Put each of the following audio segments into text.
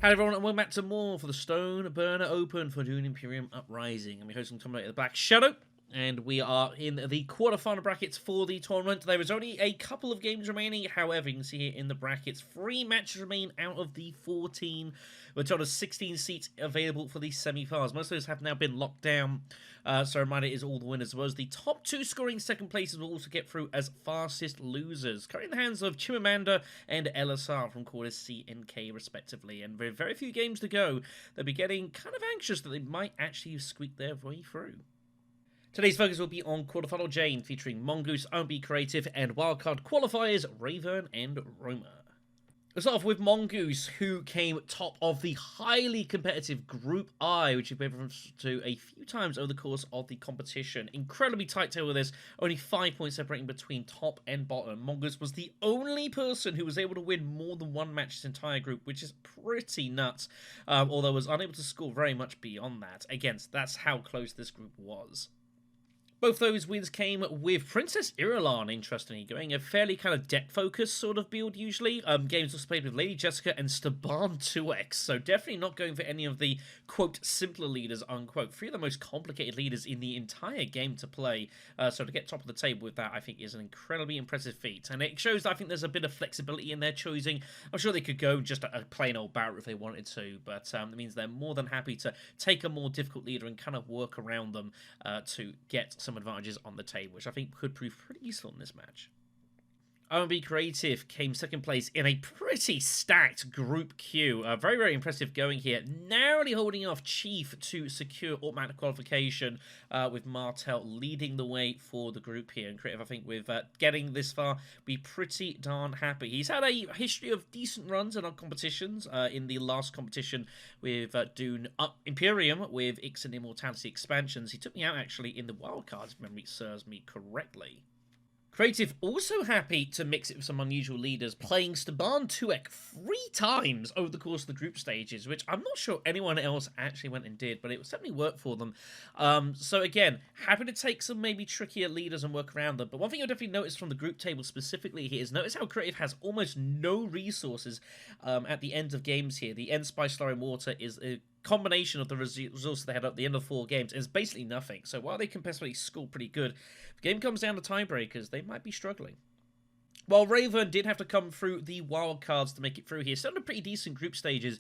Hi everyone, and welcome back to more for the Stone Burner Open for Dune Imperium Uprising. I'm your host and commentator, BlackShadow, and we are in the quarterfinal brackets for the tournament. There is only a couple of games remaining. However, you can see here in the brackets, 3 matches remain out of the 14. We're told of 16 seats available for the semi-finals. Most of those have now been locked down. So a reminder is all the winners, as well as the top 2 scoring second places will also get through as fastest losers. Currently in the hands of Chimamanda and LSR from quarters C and K respectively. And with very few games to go, they'll be getting kind of anxious that they might actually squeak their way through. Today's focus will be on quarterfinal Jane, featuring Mongoose, IWontBeCreative, and wildcard qualifiers Rayverne and Roma. Let's start off with Mongoose, who came top of the highly competitive Group I, which you've been referenced to a few times over the course of the competition. Incredibly tight tail with this, only 5 points separating between top and bottom. Mongoose was the only person who was able to win more than one match this entire group, which is pretty nuts, although was unable to score very much beyond that. Again, that's how close this group was. Both those wins came with Princess Irulan, interestingly, going a fairly kind of deck-focused sort of build, usually. Games also played with Lady Jessica and Staban 2X, so definitely not going for any of the, quote, simpler leaders, unquote. 3 of the most complicated leaders in the entire game to play, so to get top of the table with that, I think, is an incredibly impressive feat. And it shows, I think, there's a bit of flexibility in their choosing. I'm sure they could go just a plain old Barrett if they wanted to, but it means they're more than happy to take a more difficult leader and kind of work around them to get some advantages on the table, which I think could prove pretty useful in this match. IWontBeCreative came second place in a pretty stacked Group Q. Very, very impressive going here. Narrowly holding off Chief to secure automatic qualification, with Martel leading the way for the group here. And Creative, I think, with getting this far, be pretty darn happy. He's had a history of decent runs in our competitions. In the last competition with Dune Imperium, with Ix and Immortality expansions. He took me out, actually, in the wildcards, if memory serves me correctly. Creative also happy to mix it with some unusual leaders, playing Staban 2X 3 times over the course of the group stages, which I'm not sure anyone else actually went and did, but it certainly worked for them. So again, happy to take some maybe trickier leaders and work around them. But one thing you'll definitely notice from the group table specifically here is notice how Creative has almost no resources at the end of games here. The End Spice Slurry Water is a combination of the resources they had at the end of 4 games is basically nothing. So while they can possibly score pretty good, if the game comes down to tiebreakers, they might be struggling. While Rayverne did have to come through the wildcards to make it through here, still in a pretty decent group stages,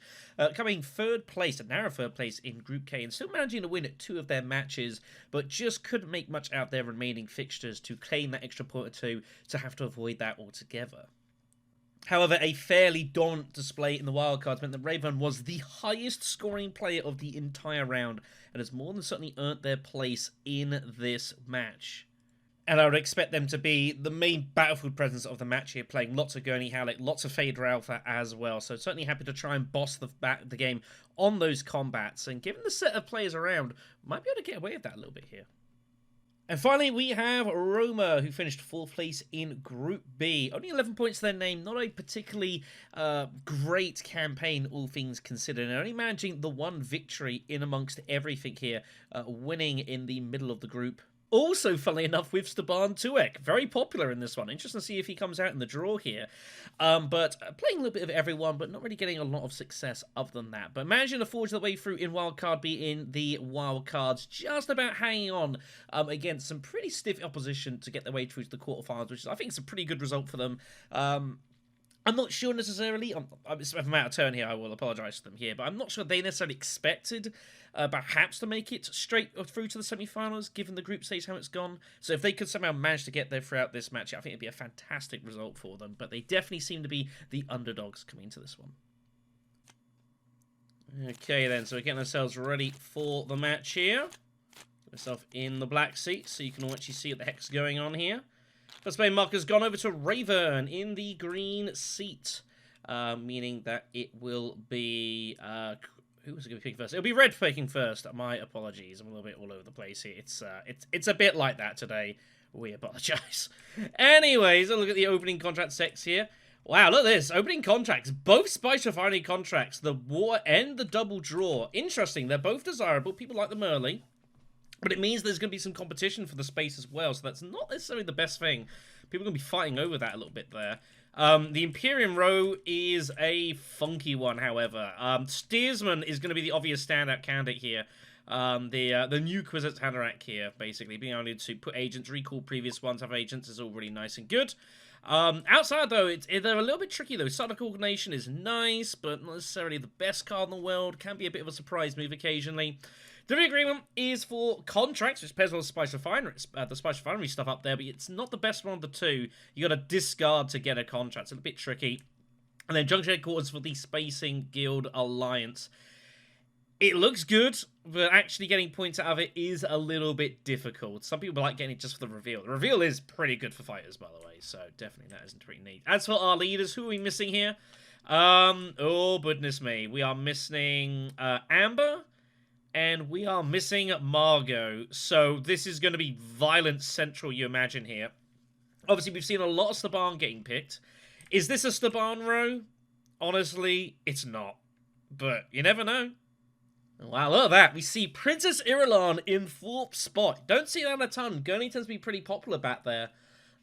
coming 3rd place, a narrow 3rd place in Group K, and still managing to win at 2 of their matches, but just couldn't make much out their remaining fixtures to claim that extra point or 2 to have to avoid that altogether. However, a fairly dominant display in the wildcards meant that Rayverne was the highest scoring player of the entire round and has more than certainly earned their place in this match. And I would expect them to be the main battlefield presence of the match here, playing lots of Gurney Halleck, lots of Phaedra Alpha as well. So certainly happy to try and boss the game on those combats. And given the set of players around, might be able to get away with that a little bit here. And finally, we have Roma, who finished 4th place in Group B. Only 11 points to their name, not a particularly great campaign, all things considered. And only managing the 1 victory in amongst everything here, winning in the middle of the group. Also, funnily enough, with Staban 2X. Very popular in this one. Interesting to see if he comes out in the draw here. But playing a little bit of everyone, but not really getting a lot of success other than that. But managing to forge their way through in Wildcard B in the Wildcards. Just about hanging on against some pretty stiff opposition to get their way through to the quarterfinals, which I think is a pretty good result for them. I'm not sure necessarily, if I'm out of turn here, I will apologise to them here, but I'm not sure they necessarily expected perhaps to make it straight through to the semi-finals, given the group stage how it's gone. So if they could somehow manage to get there throughout this match, I think it'd be a fantastic result for them, but they definitely seem to be the underdogs coming into this one. Okay then, so we're getting ourselves ready for the match here. Get myself in the black seat so you can all actually see what the heck's going on here. First play marker's gone over to Rayverne in the green seat, meaning that it will be... who was going to be picking first? It'll be Red picking first. My apologies. I'm a little bit all over the place here. It's a bit like that today. We apologise. Anyways, a look at the opening contract specs here. Wow, look at this. Opening contracts. Both Spice Refinery contracts. The War and the Double Draw. Interesting. They're both desirable. People like them early. But it means there's going to be some competition for the space as well, so that's not necessarily the best thing. People are going to be fighting over that a little bit there. The Imperium row is a funky one, however. Steersman is going to be the obvious standout candidate here. The new Quizet Haderach here, basically. Being able to put agents, recall previous ones, have agents is all really nice and good. Outside, though, they're a little bit tricky, though. Sonic Coordination is nice, but not necessarily the best card in the world. Can be a bit of a surprise move occasionally. The agreement is for contracts, which depends on the Spice Refinery stuff up there, but it's not the best one of the two. You got to discard to get a contract. It's a bit tricky. And then Junction Headquarters for the Spacing Guild Alliance. It looks good, but actually getting points out of it is a little bit difficult. Some people like getting it just for the reveal. The reveal is pretty good for fighters, by the way, so definitely that isn't pretty neat. As for our leaders, who are we missing here? Oh, goodness me. We are missing Amber, and we are missing Margot. So this is going to be violent central, you imagine, here. Obviously, we've seen a lot of Staban getting picked. Is this a Staban row? Honestly, it's not. But you never know. Wow, look at that. We see Princess Irulan in 4th spot. Don't see that a ton. Gurney tends to be pretty popular back there.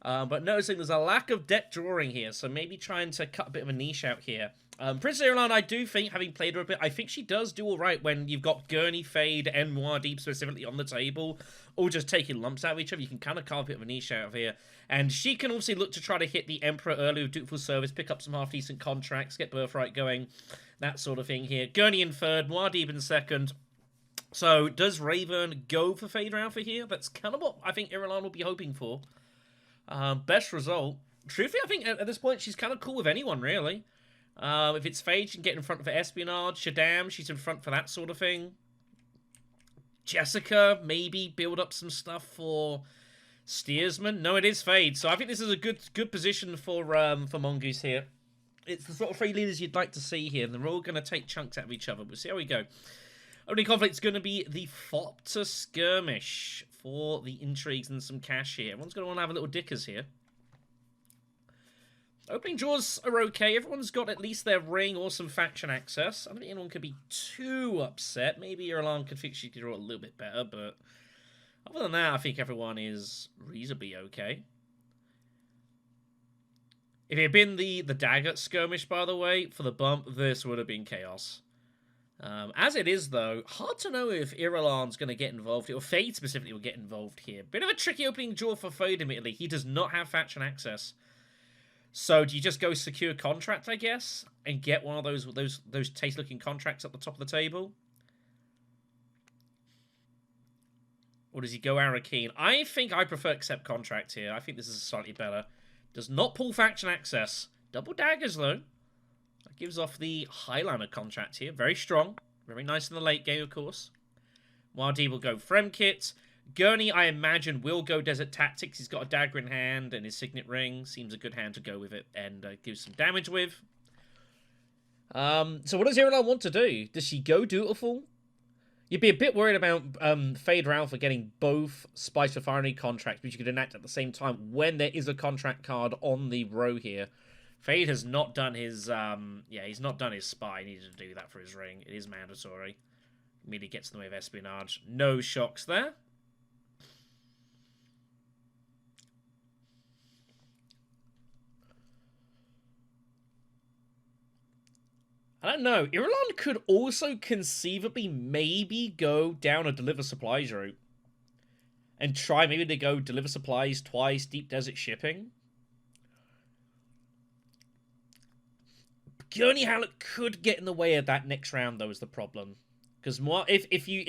But noticing there's a lack of deck drawing here, so maybe trying to cut a bit of a niche out here. Princess Irulan, I do think, having played her a bit, I think she does do all right when you've got Gurney, Fade, and Muad'Dib specifically on the table, or just taking lumps out of each other. You can kind of carve a bit of a niche out of here. And she can also look to try to hit the Emperor early with Dutiful Service, pick up some half-decent contracts, get Birthright going, that sort of thing here. Gurney in 3rd, Muad'Dib in 2nd. So, does Rayverne go for Fade Alpha here? That's kind of what I think Irulan will be hoping for. Best result. Truthfully, I think at this point, she's kind of cool with anyone, really. If it's Fade, she can get in front for Espionage. Shaddam, she's in front for that sort of thing. Jessica, maybe build up some stuff for Steersman. No, it is Fade. So I think this is a good position for Mongoose here. It's the sort of 3 leaders you'd like to see here. And they're all going to take chunks out of each other. We'll see how we go. Only conflict's going to be the Fopter Skirmish for the intrigues and some cash here. Everyone's going to want to have a little dickers here. Opening draws are okay. Everyone's got at least their ring or some faction access. I don't think anyone could be too upset. Maybe your alarm could think she could draw a little bit better, but other than that, I think everyone is reasonably okay. If it had been the Dagger Skirmish, by the way, for the bump, this would have been chaos. As it is, though, hard to know if Irulan's going to get involved, or Fade specifically will get involved here. Bit of a tricky opening draw for Fade, admittedly. He does not have faction access. So do you just go secure contract, I guess, and get one of those taste-looking contracts at the top of the table? Or does he go Arakeen? I think I prefer accept contract here. I think this is slightly better. Does not pull faction access. Double daggers, though. That gives off the Highliner contract here. Very strong. Very nice in the late game, of course. Muad'Dib will go Fremkit. Gurney, I imagine, will go Desert Tactics. He's got a dagger in hand and his signet ring. Seems a good hand to go with it and give some damage with. So what does Irulan want to do? Does she go Dutiful? You'd be a bit worried about Fade Ralph getting both Spice Refinery contracts, which you could enact at the same time when there is a contract card on the row here. Fade has not done his, he's not done his spy. He needed to do that for his ring. It is mandatory. Immediately gets in the way of Espionage. No shocks there. I don't know. Irulan could also conceivably maybe go down a deliver supplies route. And try maybe to go deliver supplies twice, deep desert shipping. Gurney Halleck could get in the way of that next round, though, is the problem. Because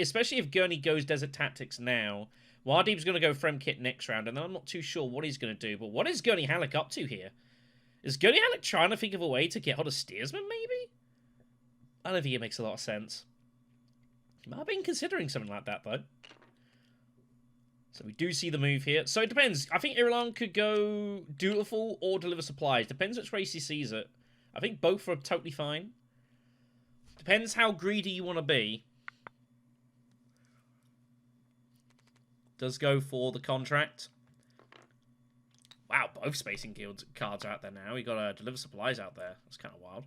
especially if Gurney goes desert tactics now, Muad'Dib's going to go Fremkit next round, and then I'm not too sure what he's going to do. But what is Gurney Halleck up to here? Is Gurney Halleck trying to think of a way to get hold of Steersman, maybe? I don't think it makes a lot of sense. Might have been considering something like that, though. So we do see the move here. So it depends. I think Irulan could go Dutiful or deliver supplies. Depends which race he sees it. I think both are totally fine. Depends how greedy you want to be. Does go for the contract. Wow, both Spacing Guild cards are out there now. We got deliver supplies out there. That's kind of wild.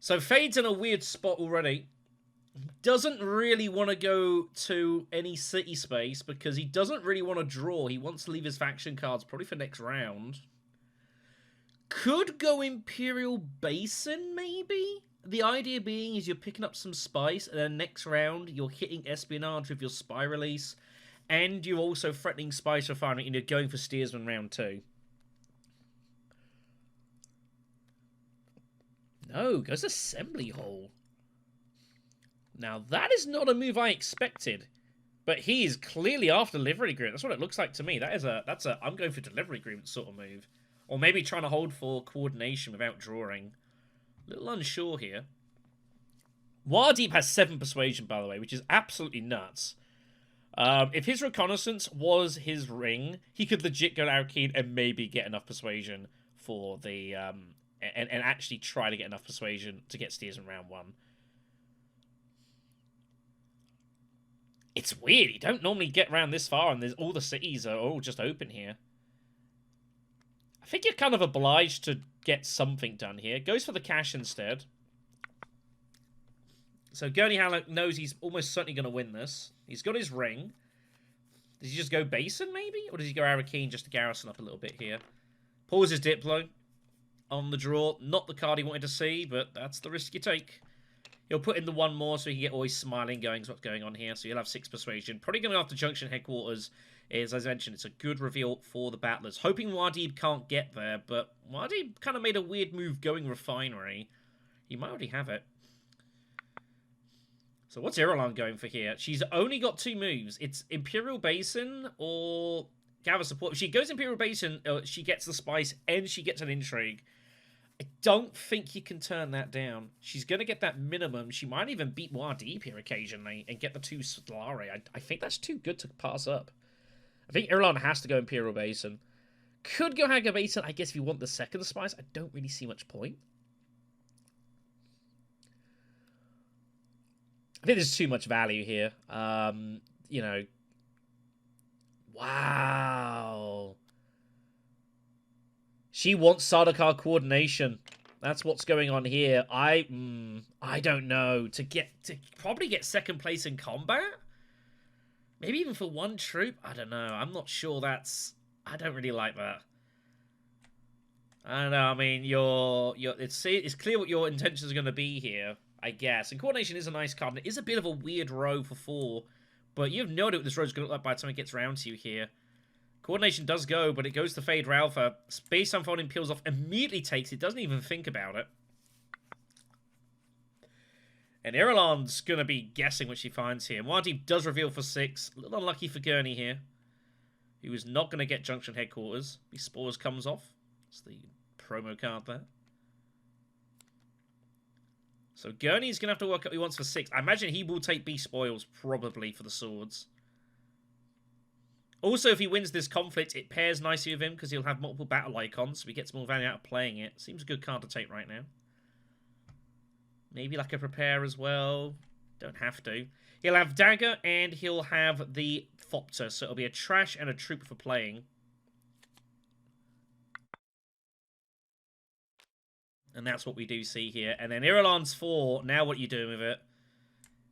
So Fade's in a weird spot already. Doesn't really want to go to any city space because he doesn't really want to draw. He wants to leave his faction cards probably for next round. Could go Imperial Basin, maybe? The idea being is you're picking up some spice, and then next round you're hitting espionage with your spy release, and you're also threatening spice refinery, and you're going for steersman round 2. No, goes assembly hall. Now that is not a move I expected, but he is clearly after delivery agreement. That's what it looks like to me. That's a I'm going for delivery agreement sort of move, or maybe trying to hold for coordination without drawing. A little unsure here. Muad'Dib has 7 persuasion, by the way, which is absolutely nuts. If his reconnaissance was his ring, he could legit go to Arkeen and maybe get enough persuasion for the and actually try to get enough persuasion to get steers in round 1. It's weird. You don't normally get around this far, and there's all the cities are all just open here. I think you're kind of obliged to get something done here. Goes for the cash instead. So Gurney Halleck knows he's almost certainly going to win this. He's got his ring. Does he just go Basin, maybe? Or does he go Arakeen just to garrison up a little bit here? Pulls his Diplo on the draw. Not the card he wanted to see, but that's the risk you take. He'll put in the 1 more so he can get always smiling going what's going on here. So you'll have 6 persuasion. Probably going after Junction Headquarters is, as I mentioned, it's a good reveal for the battlers. Hoping Muad'Dib can't get there, but Muad'Dib kind of made a weird move going Refinery. He might already have it. So what's Irulan going for here? She's only got 2 moves. It's Imperial Basin or Gather Support. If she goes Imperial Basin, she gets the spice and she gets an intrigue. I don't think you can turn that down. She's going to get that minimum. She might even beat Muad'Dib here occasionally and get the 2 Solari. I think that's too good to pass up. I think Irulan has to go Imperial Basin. Could go Haga Basin, I guess, if you want the second spice. I don't really see much point. I think there's too much value here. You know. Wow. She wants Sardaukar coordination. That's what's going on here. I don't know. To probably get 2nd place in combat? Maybe even for 1 troop? I don't know. I'm not sure that's... I don't really like that. I don't know. I mean, it's clear what your intentions are going to be here, I guess. And coordination is a nice card. It is a bit of a weird row for 4, but you have no idea what this row is going to look like by the time it gets around to you here. Coordination does go, but it goes to Fade Ralpha. Space Unfolding peels off, immediately takes it, doesn't even think about it. And Irulan's going to be guessing what she finds here. Muad'Dib does reveal for 6. A little unlucky for Gurney here. He was not going to get Junction Headquarters. The Spores comes off. It's the promo card there. So Gurney's going to have to work out what he wants for 6. I imagine he will take B Spoils, probably, for the swords. Also, if he wins this conflict, it pairs nicely with him, because he'll have multiple battle icons, so he gets more value out of playing it. Seems a good card to take right now. Maybe like a prepare as well. Don't have to. He'll have Dagger, and he'll have the Thopter, so it'll be a trash and a troop for playing. And that's what we do see here. And then Irulan's 4. Now what are you doing with it?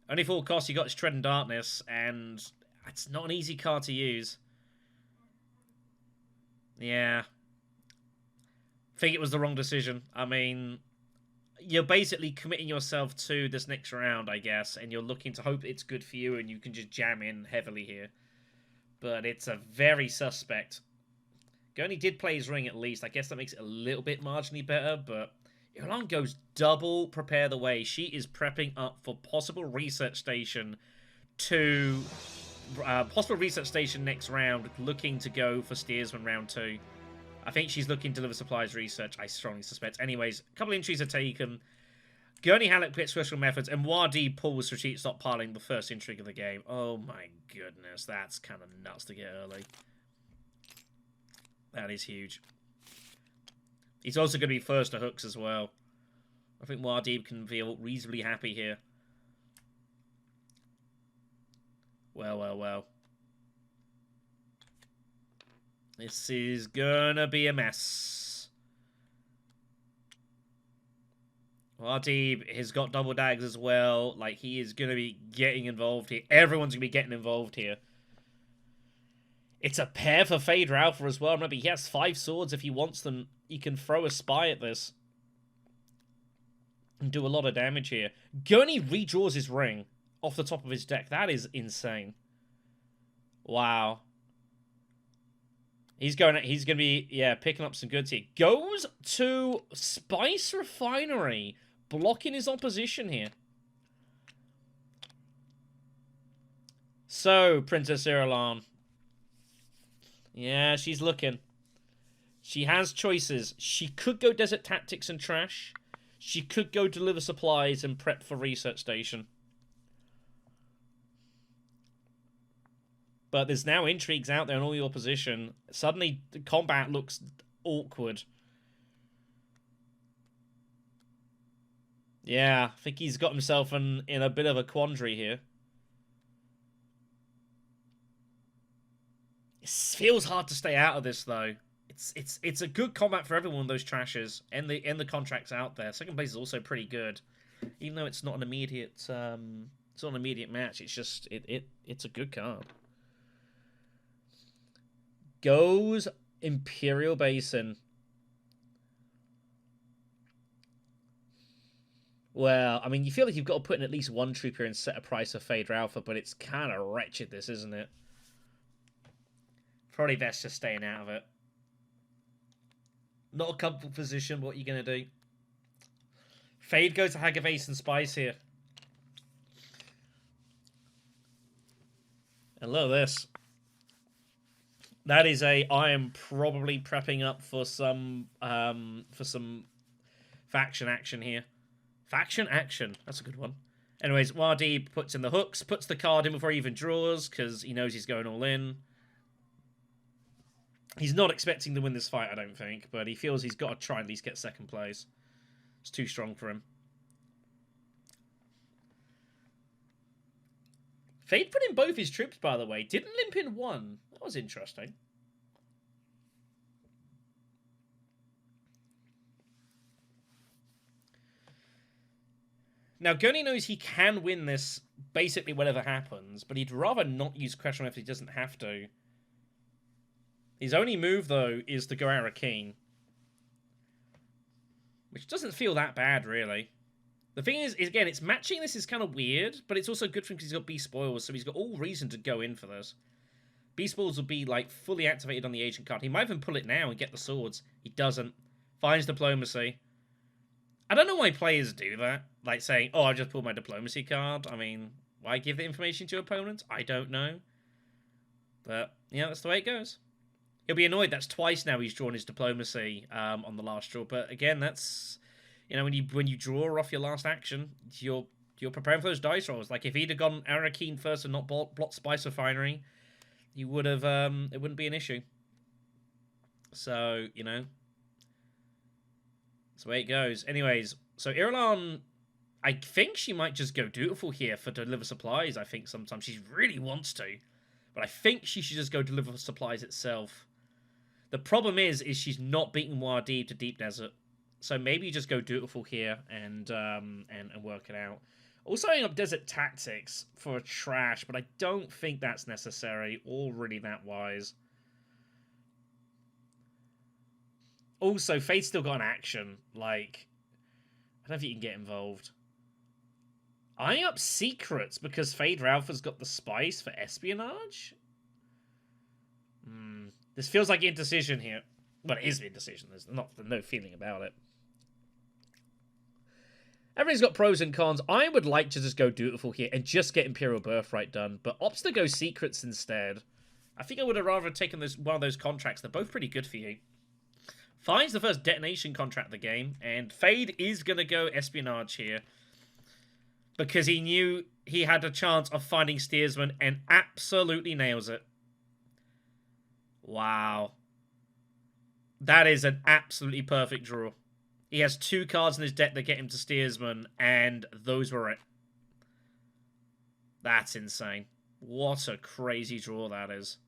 Only 4 costs. You got his Tread and Darkness. And it's not an easy card to use. Yeah. I think it was the wrong decision. I mean, you're basically committing yourself to this next round, I guess. And you're looking to hope it's good for you. And you can just jam in heavily here. But it's a very suspect. Gurney did play his ring at least. I guess that makes it a little bit marginally better. But Irulan goes double prepare the way. She is prepping up for possible research station to... possible research station next round, looking to go for steersman round 2. I think she's looking to deliver supplies research, I strongly suspect. Anyways, a couple of entries are taken. Gurney Halleck picks special methods, and Muad'Dib pulls strategic stockpiling the first intrigue of the game. Oh my goodness, that's kind of nuts to get early. That is huge. He's also going to be first to hooks as well. I think Muad'Dib can feel reasonably happy here. Well, well, well. This is gonna be a mess. Muad'Dib has got double dags as well. Like, he is gonna be getting involved here. Everyone's gonna be getting involved here. It's a pair for Fade Ralpha as well. Remember, he has 5 swords if he wants them. you can throw a spy at this and do a lot of damage here. Gurney redraws his ring off the top of his deck. That is insane. Wow. He's going to be, yeah, picking up some goods here. Goes to Spice Refinery, blocking his opposition here. So, Princess Irulan. Yeah, she's looking. She has choices. She could go Desert Tactics and trash. She could go deliver supplies and prep for research station. But there's now intrigues out there in all the opposition. Suddenly, the combat looks awkward. Yeah, I think he's got himself in a bit of a quandary here. It feels hard to stay out of this, though. It's a good combat for everyone, those trashes, and the contracts out there. Second place is also pretty good, even though it's not an immediate match. It's just it's a good card. Goes Imperial Basin. Well, I mean, you feel like you've got to put in at least one troop here and set a price of Phaedra Alpha, but it's kind of wretched, this, isn't it? Probably best just staying out of it. Not a comfortable position. What are you going to do? Fade goes to Hag of Ace and Spice here. And look at this. That is I am probably prepping up for some faction action here. Faction action. That's a good one. Anyways, Wadi puts in the hooks, puts the card in before he even draws, because he knows he's going all in. He's not expecting to win this fight, I don't think, but he feels he's got to try and at least get second place. It's too strong for him. Fade put in both his troops, by the way. Didn't limp in one. That was interesting. Now, Gurney knows he can win this basically whatever happens, but he'd rather not use Question if he doesn't have to. His only move, though, is to go Arakeen. Which doesn't feel that bad, really. The thing is again, it's matching this is kind of weird, but it's also good for him because he's got Beast Spoils, so he's got all reason to go in for this. Beast Spoils will be, like, fully activated on the agent card. He might even pull it now and get the swords. He doesn't. Finds Diplomacy. I don't know why players do that. Like saying, oh, I just pulled my Diplomacy card. I mean, why give the information to opponents? I don't know. But, yeah, that's the way it goes. He'll be annoyed. That's twice now he's drawn his Diplomacy on the last draw. But again, that's, you know, when you draw off your last action, you're preparing for those dice rolls. Like if he'd have gone Arakeen first and not blocked Spice Refinery, you would have it wouldn't be an issue. So, you know, that's the way it goes. Anyways, so Irulan, I think she might just go Dutiful here for deliver supplies. I think sometimes she really wants to, but I think she should just go deliver supplies itself. The problem is she's not beating Muad'Dib to Deep Desert, so maybe you just go Dutiful here and work it out. Also setting up Desert Tactics for a trash, but I don't think that's necessary or really that wise. Also, Fate's still got an action. Like, I don't know if you can get involved. Eyeing up secrets because Fade Ralpha's got the spice for espionage? This feels like indecision here. Well, it is indecision. There's no feeling about it. Everything's got pros and cons. I would like to just go Dutiful here and just get Imperial Birthright done, but opts to go Secrets instead. I think I would have rather taken one of those contracts. They're both pretty good for you. Finds the first detonation contract of the game, and Fade is going to go Espionage here because he knew he had a chance of finding Steersman and absolutely nails it. Wow. That is an absolutely perfect draw. He has 2 cards in his deck that get him to Steersman, and those were it. That's insane. What a crazy draw that is.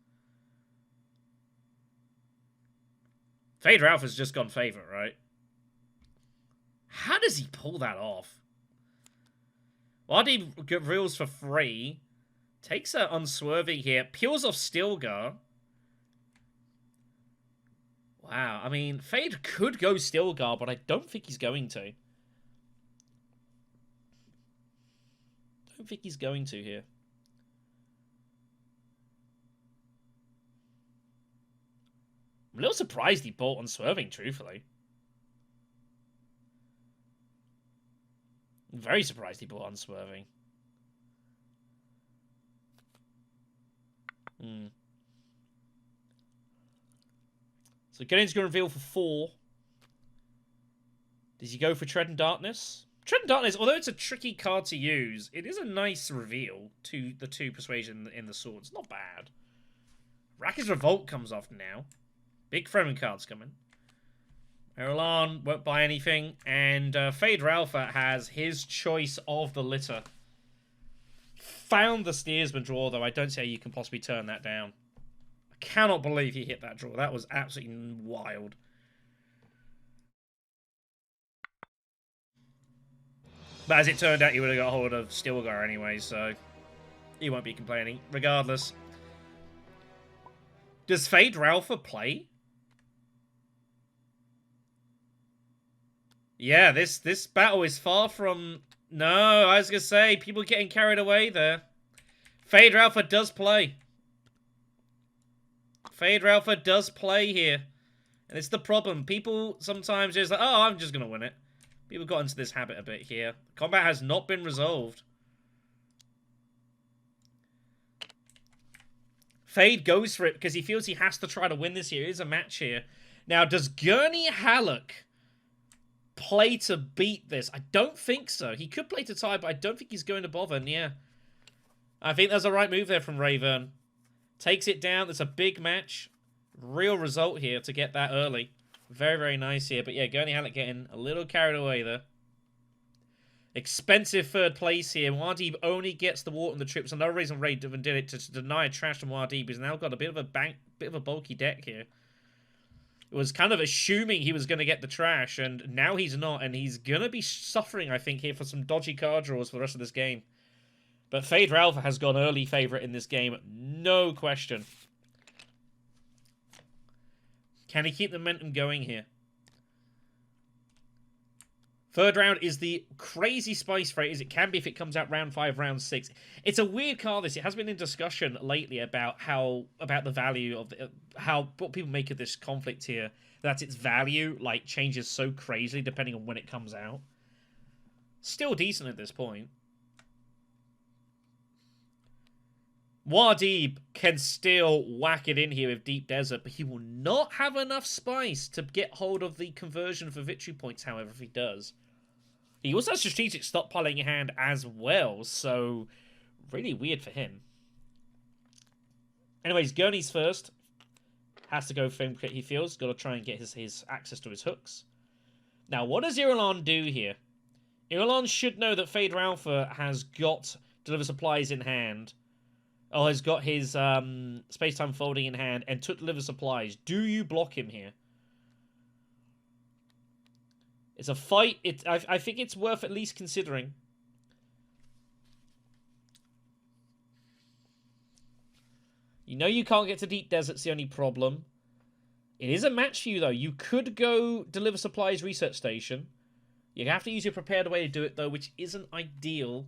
Phaedra Alpha's just gone favorite, right? How does he pull that off? Wadi reels for free. Takes her Unswerving here. Peels off Stilgar. Wow, I mean, Fade could go Stilgar, but I don't think he's going to. I don't think he's going to here. I'm a little surprised he bought Unswerving, truthfully. I'm very surprised he bought Unswerving. So Gunning's going to reveal for 4. Does he go for Tread and Darkness? Tread and Darkness, although it's a tricky card to use, it is a nice reveal to the 2 Persuasion in the swords. Not bad. Rakka's Revolt comes off now. Big Fremen cards coming. Irulan won't buy anything. And Fade Ralpha has his choice of the litter. Found the Steersman draw, though. I don't see how you can possibly turn that down. I cannot believe he hit that draw. That was absolutely wild. But as it turned out, he would have got hold of Stilgar anyway, so he won't be complaining. Regardless. Does Fade Ralpha play? Yeah, this battle is far from... No, I was going to say, people getting carried away there. Fade Ralpha does play. Fade Ralpha does play here. And it's the problem. People sometimes just like, oh, I'm just going to win it. People got into this habit a bit here. Combat has not been resolved. Fade goes for it because he feels he has to try to win this here. It is a match here. Now, does Gurney Halleck play to beat this? I don't think so. He could play to tie, but I don't think he's going to bother. And yeah, I think that's the right move there from Rayverne. Takes it down. That's a big match. Real result here to get that early. Very, very nice here. But yeah, Gurney Halleck getting a little carried away there. Expensive 3rd place here. Muad'Dib only gets the water and the trips. Another reason Rayverne did it to deny a trash to Muad'Dib. He's now got a bit of a bulky deck here. It was kind of assuming he was going to get the trash, and now he's not, and he's going to be suffering, I think, here for some dodgy card draws for the rest of this game. But Fade Ralpha has gone early favourite in this game, no question. Can he keep the momentum going here? 3rd round is the crazy spice for it, as it can be if it comes out round 5, round 6. It's a weird card, this. It has been in discussion lately about the value of what people make of this conflict here. That its value like changes so crazily depending on when it comes out. Still decent at this point. Muad'Dib can still whack it in here with Deep Desert, but he will not have enough spice to get hold of the conversion for victory points, however, if he does. He also has strategic stockpiling in hand as well, so really weird for him. Anyways, Gurney's first. Has to go for him, he feels. Got to try and get his access to his hooks. Now, what does Irulan do here? Irulan should know that Fade Ralpha has got Deliver Supplies in hand. Oh, has got his Space-Time Folding in hand and took Deliver Supplies. Do you block him here? It's a fight. I think it's worth at least considering. You know you can't get to Deep Desert's the only problem. It is a match for you, though. You could go Deliver Supplies Research Station. You have to use your prepared way to do it, though, which isn't ideal.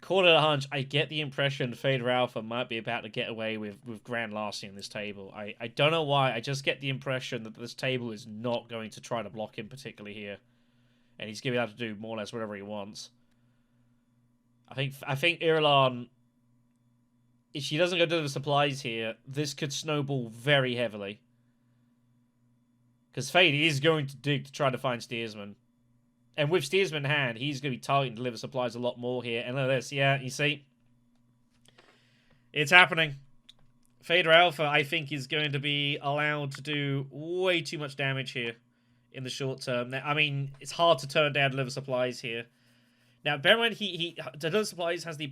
Call it a hunch. I get the impression Fade Ralpha might be about to get away with Grand Larceny in this table. I don't know why. I just get the impression that this table is not going to try to block him particularly here. And he's going to be able to do more or less whatever he wants. I think Irulan, if she doesn't go to the supplies here, this could snowball very heavily. Because Fade is going to dig to try to find Steersman. And with Steersman in hand, he's going to be targeting Deliver Supplies a lot more here. And look at this. Yeah, you see? It's happening. Fade Ralpha, I think, is going to be allowed to do way too much damage here in the short term. Now, I mean, it's hard to turn down Deliver Supplies here. Now, bear in mind, Deliver Supplies has the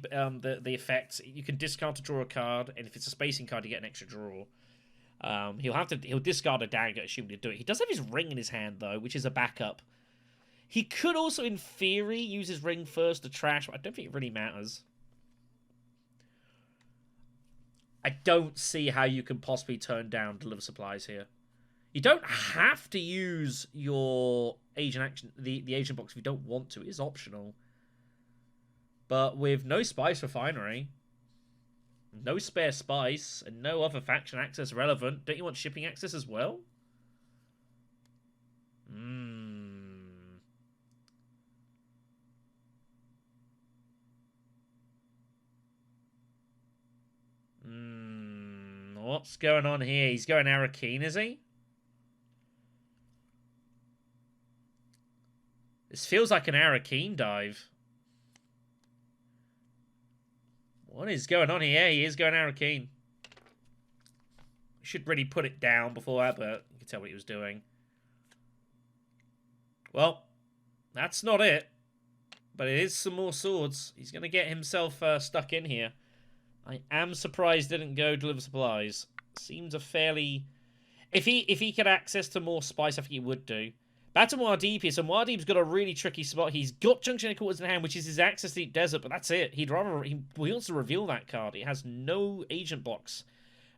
effect. You can discard to draw a card, and if it's a spacing card, you get an extra draw. He'll discard a dagger, assuming to do it. He does have his ring in his hand, though, which is a backup. He could also, in theory, use his ring first to trash, but I don't think it really matters. I don't see how you can possibly turn down deliver supplies here. You don't have to use your agent action, the agent box if you don't want to. It is optional. But with no spice refinery, no spare spice, and no other faction access relevant, don't you want shipping access as well? What's going on here? He's going Arakeen, is he? This feels like an Arakeen dive. What is going on here? He is going Arakeen. Should really put it down before that, but you can tell what he was doing. Well, that's not it. But it is some more swords. He's going to get himself stuck in here. I am surprised he didn't go deliver supplies. Seems a fairly... If he could access to more spice, I think he would do. Back to Muad'Dib here. So Muad'Dib's got a really tricky spot. He's got Junction Headquarters in hand, which is his access to Deep Desert, but that's it. He wants to reveal that card. It has no agent box.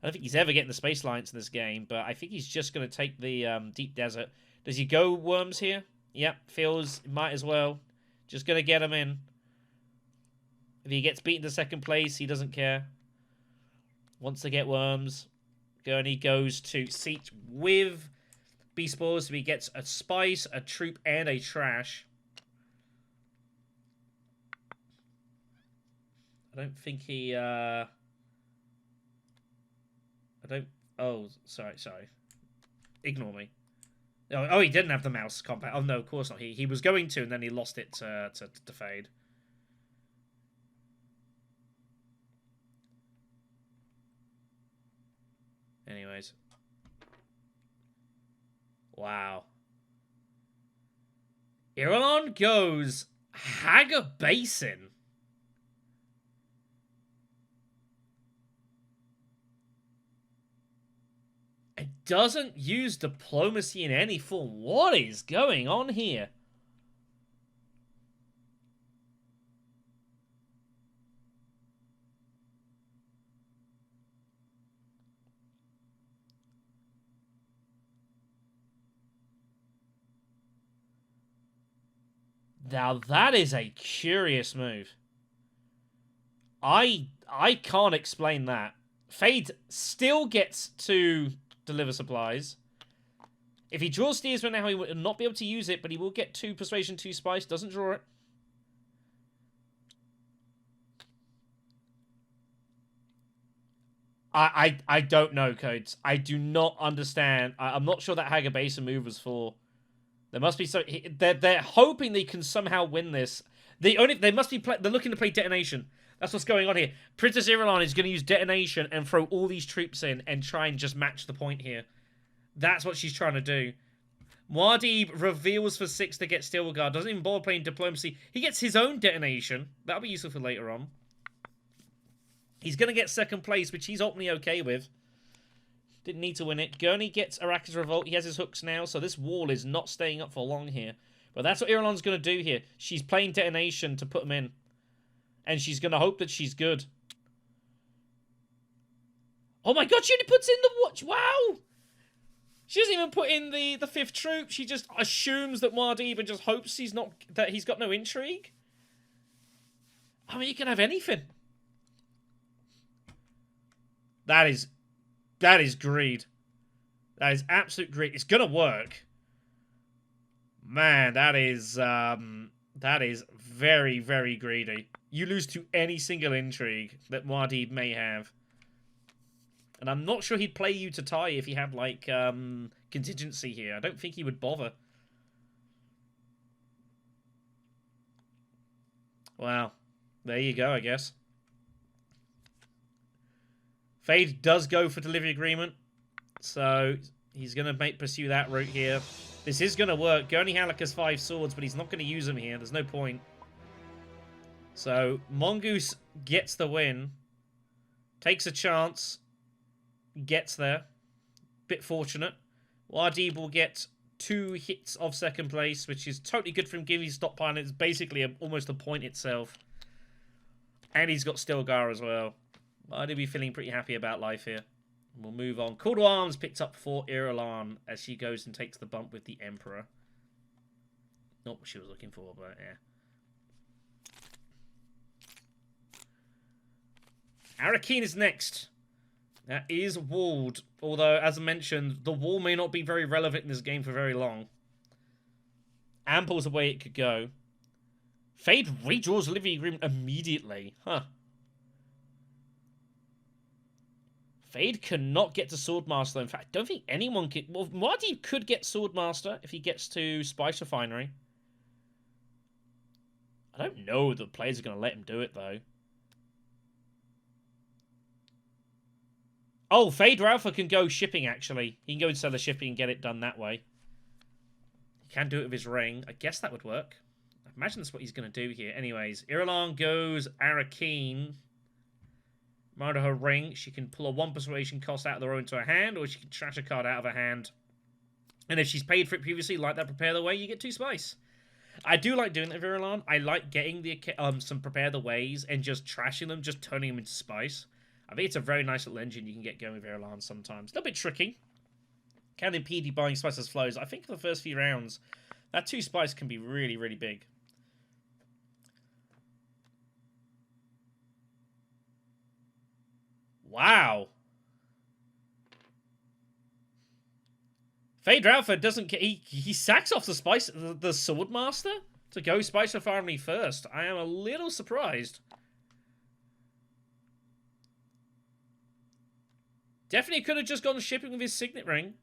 I don't think he's ever getting the Space Alliance in this game, but I think he's just going to take the Deep Desert. Does he go Worms here? Yep, feels might as well. Just going to get him in. If he gets beaten to second place, he doesn't care. Wants to get Worms. Gurney goes to Siege with Beast Spores, so he gets a Spice, a Troop, and a Trash. I don't think he, I don't... Oh, sorry. Ignore me. Oh, he didn't have the mouse combat. Oh, no, of course not. He was going to, and then he lost it to Fade. Anyways. Wow. Irulan goes Haga Basin. It doesn't use diplomacy in any form. What is going on here? Now that is a curious move. I can't explain that. Fade still gets to deliver supplies. If he draws Steersman now, he will not be able to use it, but he will get 2 Persuasion, 2 Spice. Doesn't draw it. I don't know, Codes. I do not understand. I'm not sure that Haga Basin move was for. There must be so they're hoping they can somehow win this. They're looking to play Detonation. That's what's going on here. Princess Irulan is going to use Detonation and throw all these troops in and try and just match the point here. That's what she's trying to do. Muad'Dib reveals for 6 to get Steelguard. Doesn't even bother playing Diplomacy. He gets his own Detonation. That'll be useful for later on. He's going to get second place, which he's openly okay with. Didn't need to win it. Gurney gets Arrakis Revolt. He has his hooks now, so this wall is not staying up for long here. But that's what Irulan's going to do here. She's playing Detonation to put him in. And she's going to hope that she's good. Oh my god, she only puts in the watch. Wow! She doesn't even put in the 5th troop. She just assumes that Muad'Dib and just hopes that he's got no intrigue. I mean, you can have anything. That is greed. That is absolute greed. It's gonna work. Man, that is very, very greedy. You lose to any single intrigue that Muad'Dib may have. And I'm not sure he'd play you to tie if he had, like, contingency here. I don't think he would bother. Wow. There you go, I guess. Fade does go for delivery agreement. So he's going to pursue that route here. This is going to work. Gurney Halleck has 5 swords, but he's not going to use them here. There's no point. So Mongoose gets the win. Takes a chance. Gets there. Bit fortunate. Muad'Dib will get 2 hits of second place, which is totally good for him, given he's stockpiling. It's basically almost a point itself. And he's got Stilgar as well. I'd be feeling pretty happy about life here. We'll move on. Call to Arms picked up for Irulan as she goes and takes the bump with the Emperor. Not what she was looking for, but yeah. Arakeen is next. That is walled. Although, as I mentioned, the wall may not be very relevant in this game for very long. Ample's the way it could go. Fade redraws delivery agreement immediately. Huh. Fade cannot get to Swordmaster. In fact, I don't think anyone can... Well, Muad'Dib could get Swordmaster if he gets to Spice Refinery. I don't know the players are going to let him do it, though. Oh, Fade Ralpha can go shipping, actually. He can go and sell the shipping and get it done that way. He can do it with his ring. I guess that would work. I imagine that's what he's going to do here. Anyways, Irulan goes Arakeen. Murder her ring. She can pull a 1 persuasion cost out of the row into her hand, or she can trash a card out of her hand. And if she's paid for it previously, like that Prepare the Way, you get 2 spice. I do like doing that with Irulan. I like getting the some Prepare the Ways and just trashing them, just turning them into spice. I think it's a very nice little engine you can get going with Irulan sometimes. A little bit tricky. Can impede you buying spice as flows. I think for the first few rounds, that 2 spice can be really, really big. Wow. Fade Ralpha doesn't... He sacks off the Swordmaster to go Spice Refinery first. I am a little surprised. Definitely could have just gone shipping with his Signet Ring.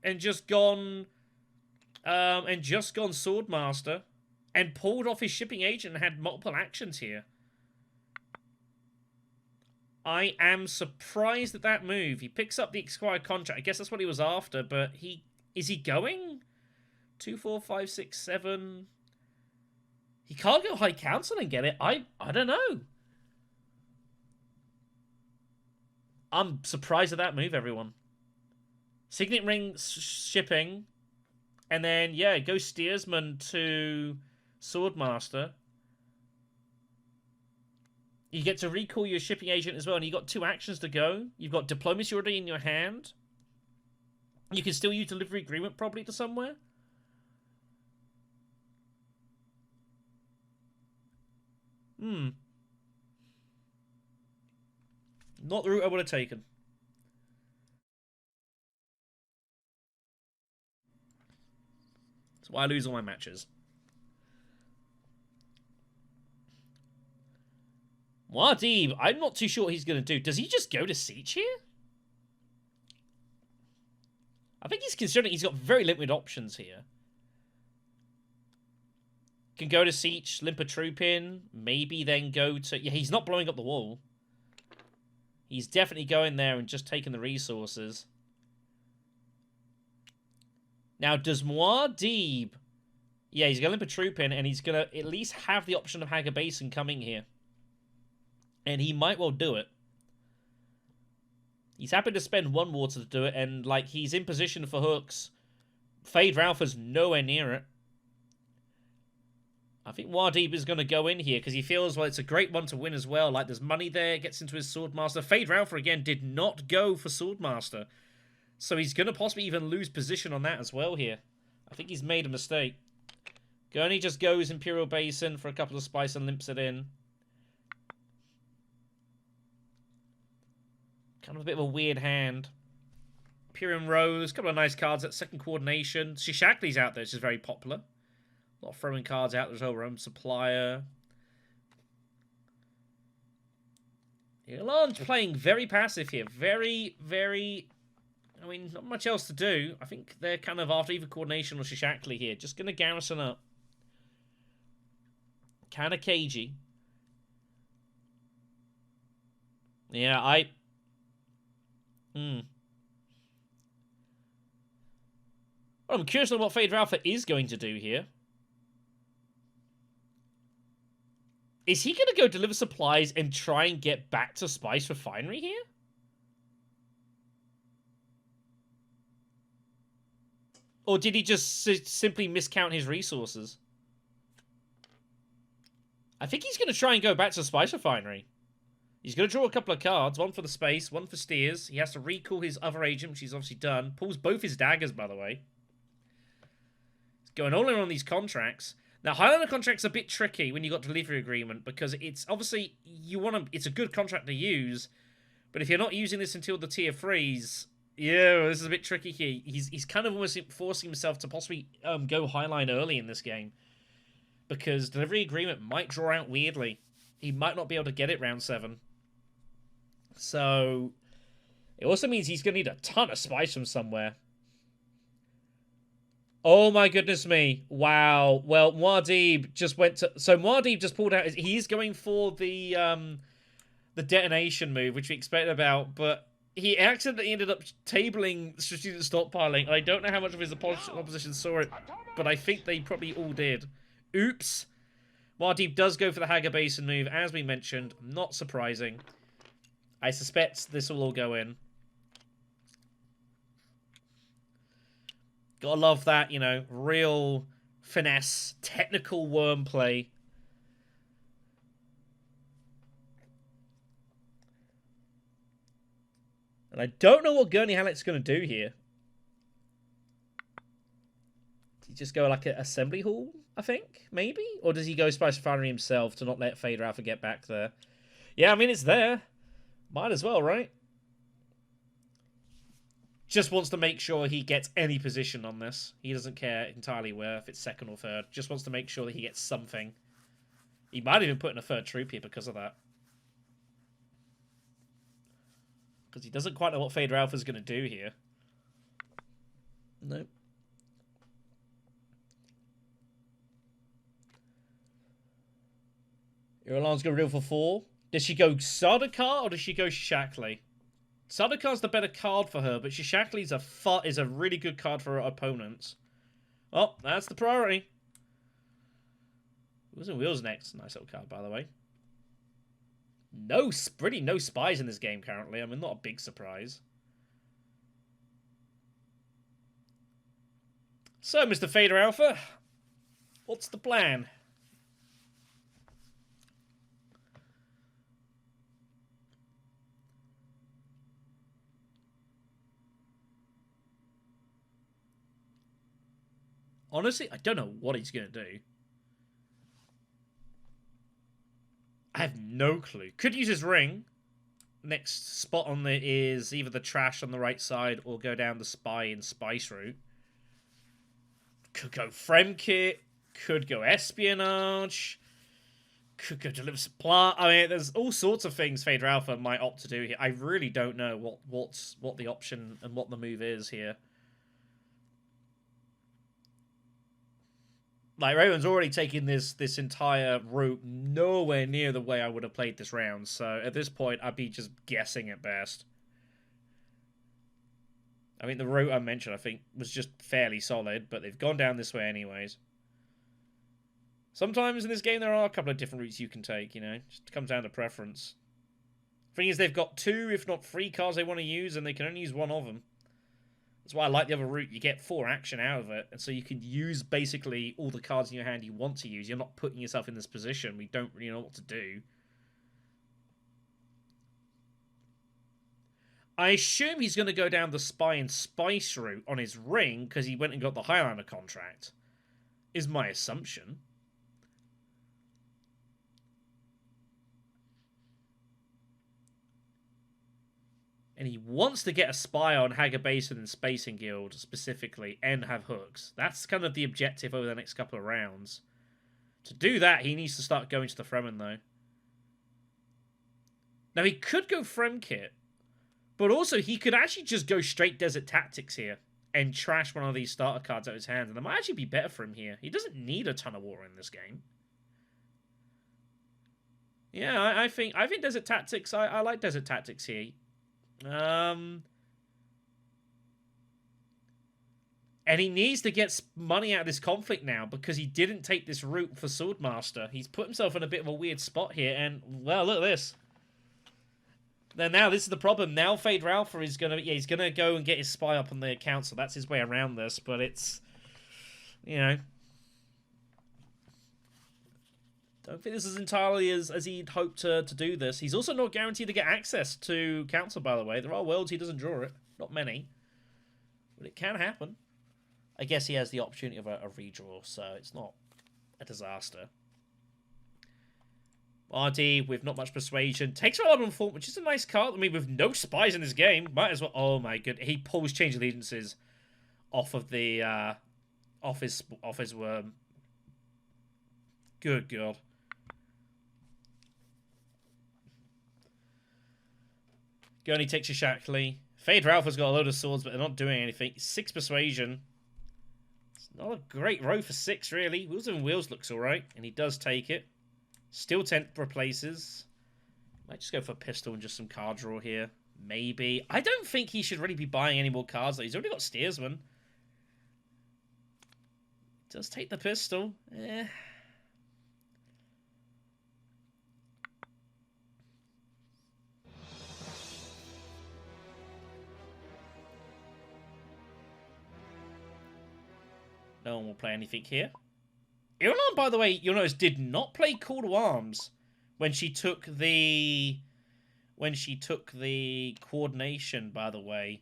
And just gone... Swordmaster. And pulled off his shipping agent and had multiple actions here. I am surprised at that move. He picks up the expired contract. I guess that's what he was after, but he... Is he going? 2, 4, 5, 6, 7... He can't go High Council and get it. I don't know. I'm surprised at that move, everyone. Signet Ring shipping. And then, yeah, go Steersman to Swordmaster. You get to recall your shipping agent as well, and you've got 2 actions to go. You've got Diplomacy already in your hand. You can still use Delivery Agreement probably to somewhere. Not the route I would have taken. That's why I lose all my matches. Muad'Dib, I'm not too sure what he's going to do. Does he just go to Siege here? I think he's considering he's got very limited options here. Can go to Siege, limp a troop in, maybe then go to... Yeah, he's not blowing up the wall. He's definitely going there and just taking the resources. Now, does Muad'Dib... Yeah, he's going to limp a troop in, and he's going to at least have the option of Haga Basin coming here. And he might well do it. He's happy to spend 1 water to do it, and, like, he's in position for hooks. Fade Ralpha's nowhere near it. I think Muad'Dib is going to go in here, because he feels, well, it's a great one to win as well. Like, there's money there, gets into his Swordmaster. Fade Ralpha, again, did not go for Swordmaster. So he's going to possibly even lose position on that as well here. I think he's made a mistake. Gurney just goes Imperial Basin for a couple of spice and limps it in. Kind of a bit of a weird hand. Imperium Rose, a couple of nice cards at second coordination. Shishakli's out there, which is very popular. A lot of throwing cards out there as well. Rome Supplier. Irulan's playing very passive here. Very, very... I mean, not much else to do. I think they're kind of after either coordination or Shishakli here. Just going to garrison up. Kind of cagey. Yeah, Well, I'm curious on what Fade Ralpha is going to do here. Is he going to go deliver supplies and try and get back to Spice Refinery here? Or did he just simply miscount his resources? I think he's going to try and go back to Spice Refinery. He's going to draw a couple of cards. One for the space, one for steers. He has to recall his other agent, which he's obviously done. Pulls both his daggers, by the way. He's going all in on these contracts. Now, Highlander contract's a bit tricky when you got delivery agreement, because it's obviously, it's a good contract to use, but if you're not using this until the tier 3s, yeah, this is a bit tricky here. He's kind of almost forcing himself to possibly go Highline early in this game, because delivery agreement might draw out weirdly. He might not be able to get it round 7. So, it also means he's going to need a ton of spice from somewhere. Oh my goodness me. Wow. Well, Muad'Dib just went to... So, Muad'Dib just pulled out... He's going for the detonation move, which we expected about, but he accidentally ended up tabling strategic stockpiling. I don't know how much of his opposition saw it, but I think they probably all did. Oops. Muad'Dib does go for the Hagar Basin move, as we mentioned. Not surprising. I suspect this will all go in. Gotta love that, you know, real finesse, technical worm play. And I don't know what Gurney Hallett's going to do here. Does he just go like an assembly hall, I think? Maybe? Or does he go Spice Refinery himself to not let Fader Alpha get back there? Yeah, I mean, it's there. Might as well, right? Just wants to make sure he gets any position on this. He doesn't care entirely where, if it's second or third. Just wants to make sure that he gets something. He might even put in a third troop here because of that. Because he doesn't quite know what Fader Alpha's going to do here. Nope. Irulan's going to reel for 4. Does she go Sardaukar or does she go Shishakli? Sardakar's the better card for her, but Shishakli's is a really good card for her opponents. Oh, that's the priority. Wheels and Wheels next. Nice little card, by the way. No spies in this game currently. I mean, not a big surprise. So, Mr. Fader Alpha, what's the plan? Honestly, I don't know what he's going to do. I have no clue. Could use his ring. Next spot on there is either the trash on the right side or go down the spy and spice route. Could go Fremkit. Could go espionage. Could go deliver supply. I mean, there's all sorts of things Fader Alpha might opt to do here. I really don't know what the option and what the move is here. Like, Rayverne's already taken this entire route nowhere near the way I would have played this round. So, at this point, I'd be just guessing at best. I mean, the route I mentioned, I think, was just fairly solid. But they've gone down this way anyways. Sometimes in this game, there are a couple of different routes you can take, you know. It just comes down to preference. Thing is, they've got 2, if not 3 cards they want to use, and they can only use 1 of them. That's why I like the other route. You get 4 action out of it, and so you can use basically all the cards in your hand you want to use. You're not putting yourself in this position. We don't really know what to do. I assume he's going to go down the Spy and Spice route on his ring, because he went and got the Highlander contract, is my assumption. And he wants to get a spy on Hagar Basin and Spacing Guild, specifically, and have hooks. That's kind of the objective over the next couple of rounds. To do that, he needs to start going to the Fremen, though. Now, he could go Fremkit, but also he could actually just go straight Desert Tactics here and trash one of these starter cards out of his hand, and that might actually be better for him here. He doesn't need a ton of water in this game. Yeah, I think Desert Tactics, I like Desert Tactics here. And he needs to get money out of this conflict now because he didn't take this route for Swordmaster. He's put himself in a bit of a weird spot here, and, well, look at this. Then now this is the problem. Now Fade Ralpha is gonna he's gonna go and get his spy up on the council. That's his way around this, but it's don't think this is entirely as he'd hoped to do this. He's also not guaranteed to get access to council, by the way. There are worlds he doesn't draw it. Not many. But it can happen. I guess he has the opportunity of a redraw, so it's not a disaster. RD with not much persuasion. Takes Roll on Form, which is a nice card. I mean, with no spies in this game, might as well... Oh my god. He pulls Change Allegiances off of the... off his worm. Good god. Gurney takes your Shackley. Fade Ralpha's got a load of swords, but they're not doing anything. 6 persuasion. It's not a great row for 6, really. Wheels and Wheels looks alright, and he does take it. Still 10 replaces. Might just go for a pistol and just some card draw here. Maybe. I don't think he should really be buying any more cards, though. He's already got Steersman. Does take the pistol. No one will play anything here. Irulan, by the way, you'll notice, did not play Call to Arms when she took the coordination, by the way.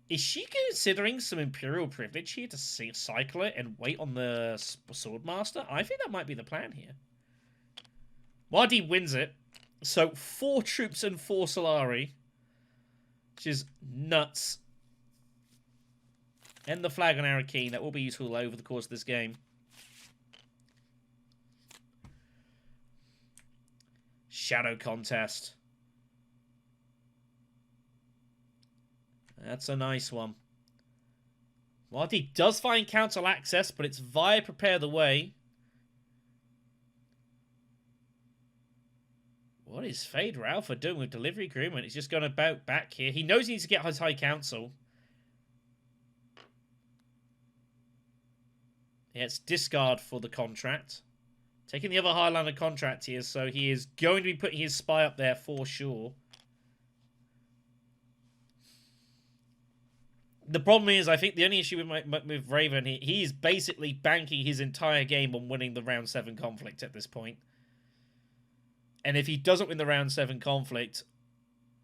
Is she considering some Imperial privilege here to cycle it and wait on the Swordmaster? I think that might be the plan here. Mardi wins it. So 4 troops and 4 Solari. Which is nuts. And the flag on Arakeen. That will be useful over the course of this game. Shadow contest. That's a nice one. Marty does find council access, but it's via Prepare the Way. What is Fade Ralpha doing with Delivery Agreement? He's just going to bout back here. He knows he needs to get his High Council. Yeah, it's discard for the contract. Taking the other Highlander contract here, so he is going to be putting his spy up there for sure. The problem is, I think the only issue with Rayverne, he's basically banking his entire game on winning the round 7 conflict at this point. And if he doesn't win the round 7 conflict,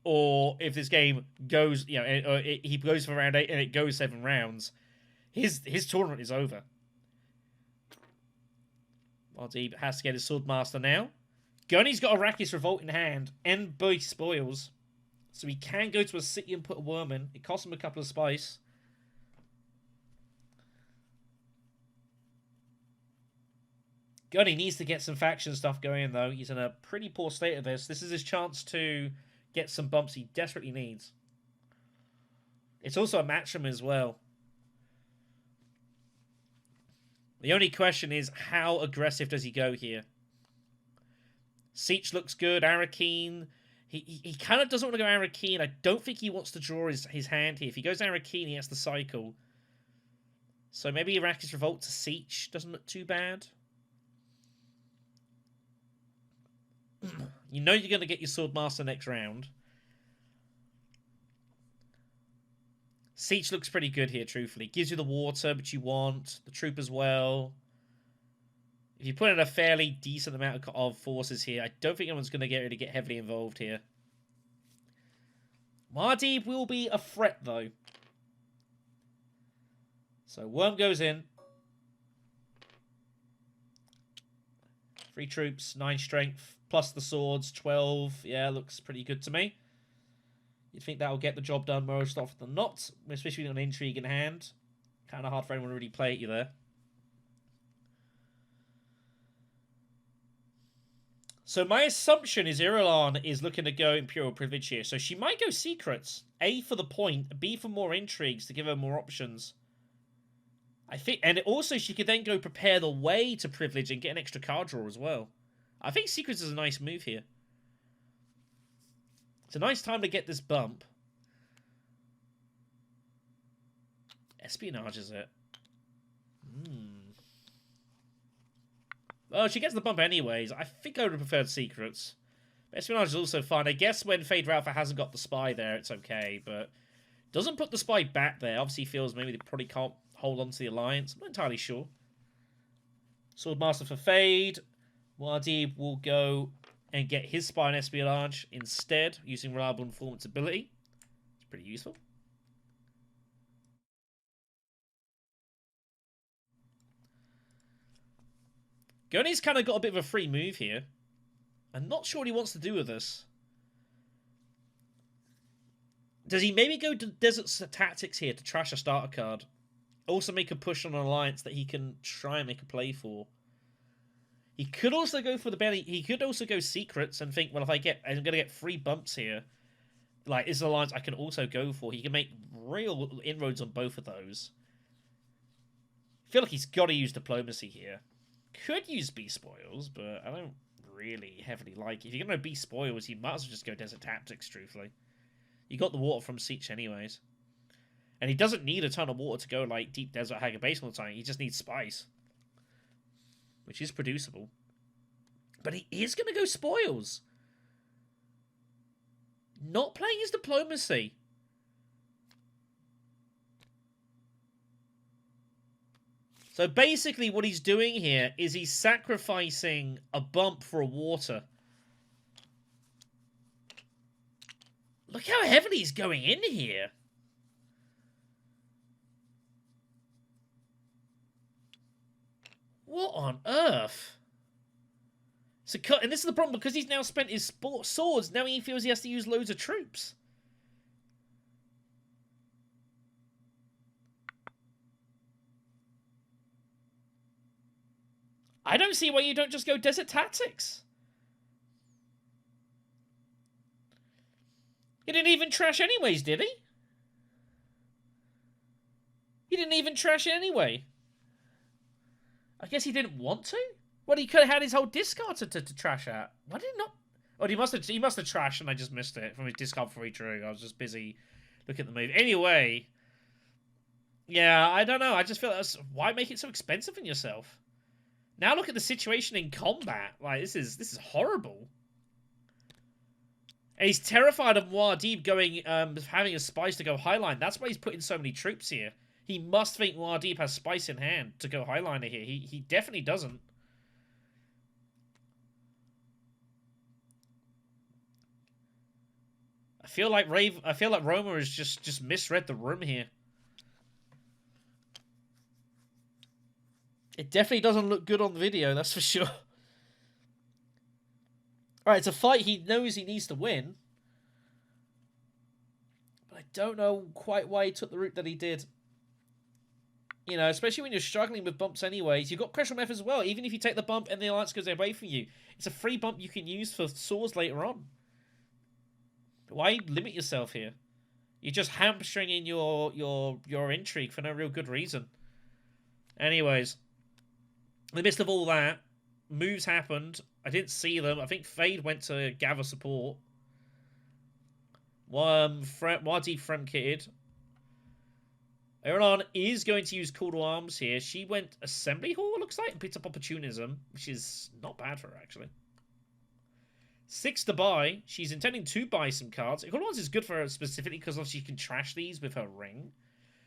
or if this game goes, he goes for round 8 and it goes 7 rounds, his tournament is over. He has to get his Swordmaster now. Gunny's got Arrakis Revolt in hand and both spoils. So he can go to a city and put a worm in. It costs him a couple of spice. Gunny needs to get some faction stuff going, though. He's in a pretty poor state of this. This is his chance to get some bumps he desperately needs. It's also a matchroom as well. The only question is, how aggressive does he go here? Siege looks good. Arakeen. He kind of doesn't want to go Arakeen. I don't think he wants to draw his hand here. If he goes Arakeen, he has to cycle. So maybe Arrakis Revolt to Siege doesn't look too bad. You know you're going to get your Swordmaster next round. Siege looks pretty good here, truthfully. Gives you the water, but you want the troop as well. If you put in a fairly decent amount of forces here, I don't think anyone's going to really get heavily involved here. Mardi will be a threat, though. So Worm goes in. 3 troops, 9 strength, plus the swords, 12. Yeah, looks pretty good to me. You'd think that'll get the job done most often than not, especially with an intrigue in hand. Kind of hard for anyone to really play at you there. So my assumption is Irulan is looking to go Imperial Privilege here. So she might go Secrets. A, for the point. B, for more intrigues to give her more options. I think, and also she could then go Prepare the Way to Privilege and get an extra card draw as well. I think Secrets is a nice move here. It's a nice time to get this bump. Espionage, is it? Well, she gets the bump anyways. I think I would have preferred Secrets. Espionage is also fine. I guess when Fade Ralpha hasn't got the spy there, it's okay, but doesn't put the spy back there. Obviously feels maybe they probably can't hold on to the alliance. I'm not entirely sure. Swordmaster for Fade. Muad'Dib will go and get his spy and espionage instead, using reliable informant's ability. It's pretty useful. Goni's kind of got a bit of a free move here. I'm not sure what he wants to do with this. Does he maybe go to Desert Tactics here to trash a starter card? Also make a push on an alliance that he can try and make a play for. He could also go for the belly. He could also go secrets and think, well, if I'm going to get 3 bumps here. Like, this is an alliance I can also go for. He can make real inroads on both of those. I feel like he's got to use diplomacy here. Could use B-Spoils, but I don't really heavily like it. If you're going to B-Spoils, you might as well just go Desert Tactics, truthfully. You got the water from Siege anyways. And he doesn't need a ton of water to go, like, Deep Desert Haggard Base all the time. He just needs spice. Which is producible. But he is going to go spoils. Not playing his diplomacy. So basically what he's doing here is he's sacrificing a bump for a water. Look how heavily he's going in here. What on earth? So, and this is the problem, because he's now spent his swords, now he feels he has to use loads of troops. I don't see why you don't just go Desert Tactics. He didn't even trash anyways, did he? He didn't even trash anyway. I guess he didn't want to? Well, he could have had his whole discard to trash at. Why did he not? Oh, he must have trashed and I just missed it from his discard before he drew. I was just busy looking at the move. Anyway. Yeah, I don't know. I just feel that's why make it so expensive on yourself? Now look at the situation in combat. Like, this is horrible. And he's terrified of Muad'Dib going, having a spice to go highline. That's why he's putting so many troops here. He must think Muad'Dib has spice in hand to go highliner here. He definitely doesn't. I feel like Roma has just misread the room here. It definitely doesn't look good on the video, that's for sure. Alright, it's a fight he knows he needs to win. But I don't know quite why he took the route that he did. You know, especially when you're struggling with bumps anyways. You've got Cresham F as well. Even if you take the bump and the alliance goes away from you, it's a free bump you can use for swords later on. Why limit yourself here? You're just hamstringing your intrigue for no real good reason. Anyways, in the midst of all that, moves happened. I didn't see them. I think Fade went to gather support. Muad'Dib frem-kitted. Iran is going to use Call to Arms here. She went Assembly Hall, it looks like, and picked up Opportunism, which is not bad for her, actually. 6 to buy. She's intending to buy some cards. Call to Arms is good for her specifically because obviously she can trash these with her ring.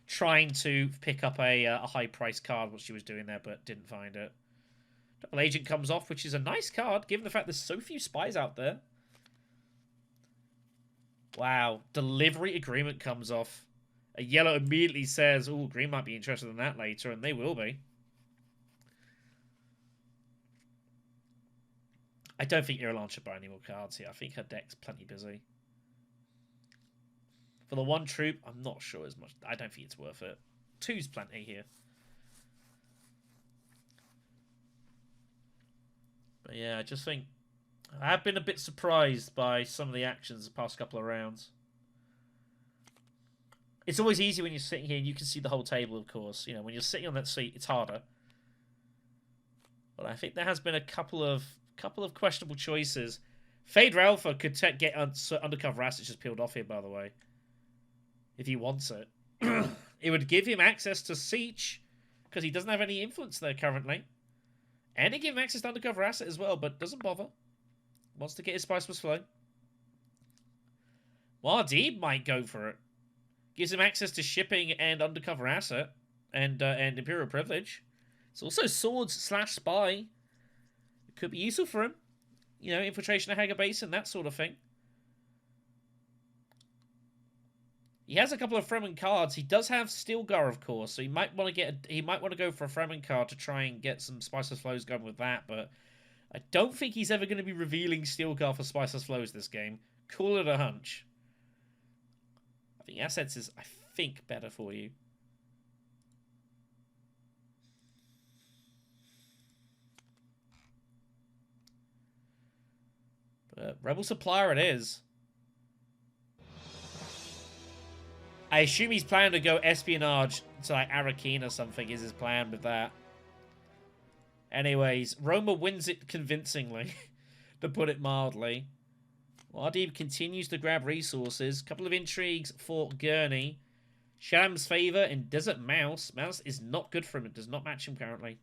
Trying to pick up a high-priced card, what she was doing there, but didn't find it. Double Agent comes off, which is a nice card, given the fact there's so few spies out there. Wow. Delivery Agreement comes off. A yellow immediately says, oh, green might be interested in that later, and they will be. I don't think Irulan should buy any more cards here. I think her deck's plenty busy. For the 1 troop, I'm not sure as much. I don't think it's worth it. 2's plenty here. But yeah, I just think I have been a bit surprised by some of the actions the past couple of rounds. It's always easy when you're sitting here and you can see the whole table, of course. You know, when you're sitting on that seat, it's harder. But I think there has been a couple of questionable choices. Fade Ralpha could get undercover assets just peeled off here, by the way. If he wants it. It would give him access to Siege, because he doesn't have any influence there currently. And it give him access to undercover asset as well, but doesn't bother. Wants to get his spice plus flow. Muad'Dib might go for it. Gives him access to shipping and undercover asset and Imperial privilege. It's also swords / spy. It could be useful for him. You know, infiltration of Hagar Basin, that sort of thing. He has a couple of Fremen cards. He does have Stilgar, of course, so he might want to go for a Fremen card to try and get some Spiceless Flows going with that, but I don't think he's ever going to be revealing Stilgar for Spiceless Flows this game. Call it a hunch. I think Assets is, I think, better for you. But Rebel Supplier it is. I assume he's planning to go espionage to like Arrakeen or something is his plan with that. Anyways, Roma wins it convincingly, to put it mildly. Muad'Dib continues to grab resources. Couple of intrigues for Gurney. Sham's favor in Desert Mouse. Mouse is not good for him. It does not match him currently.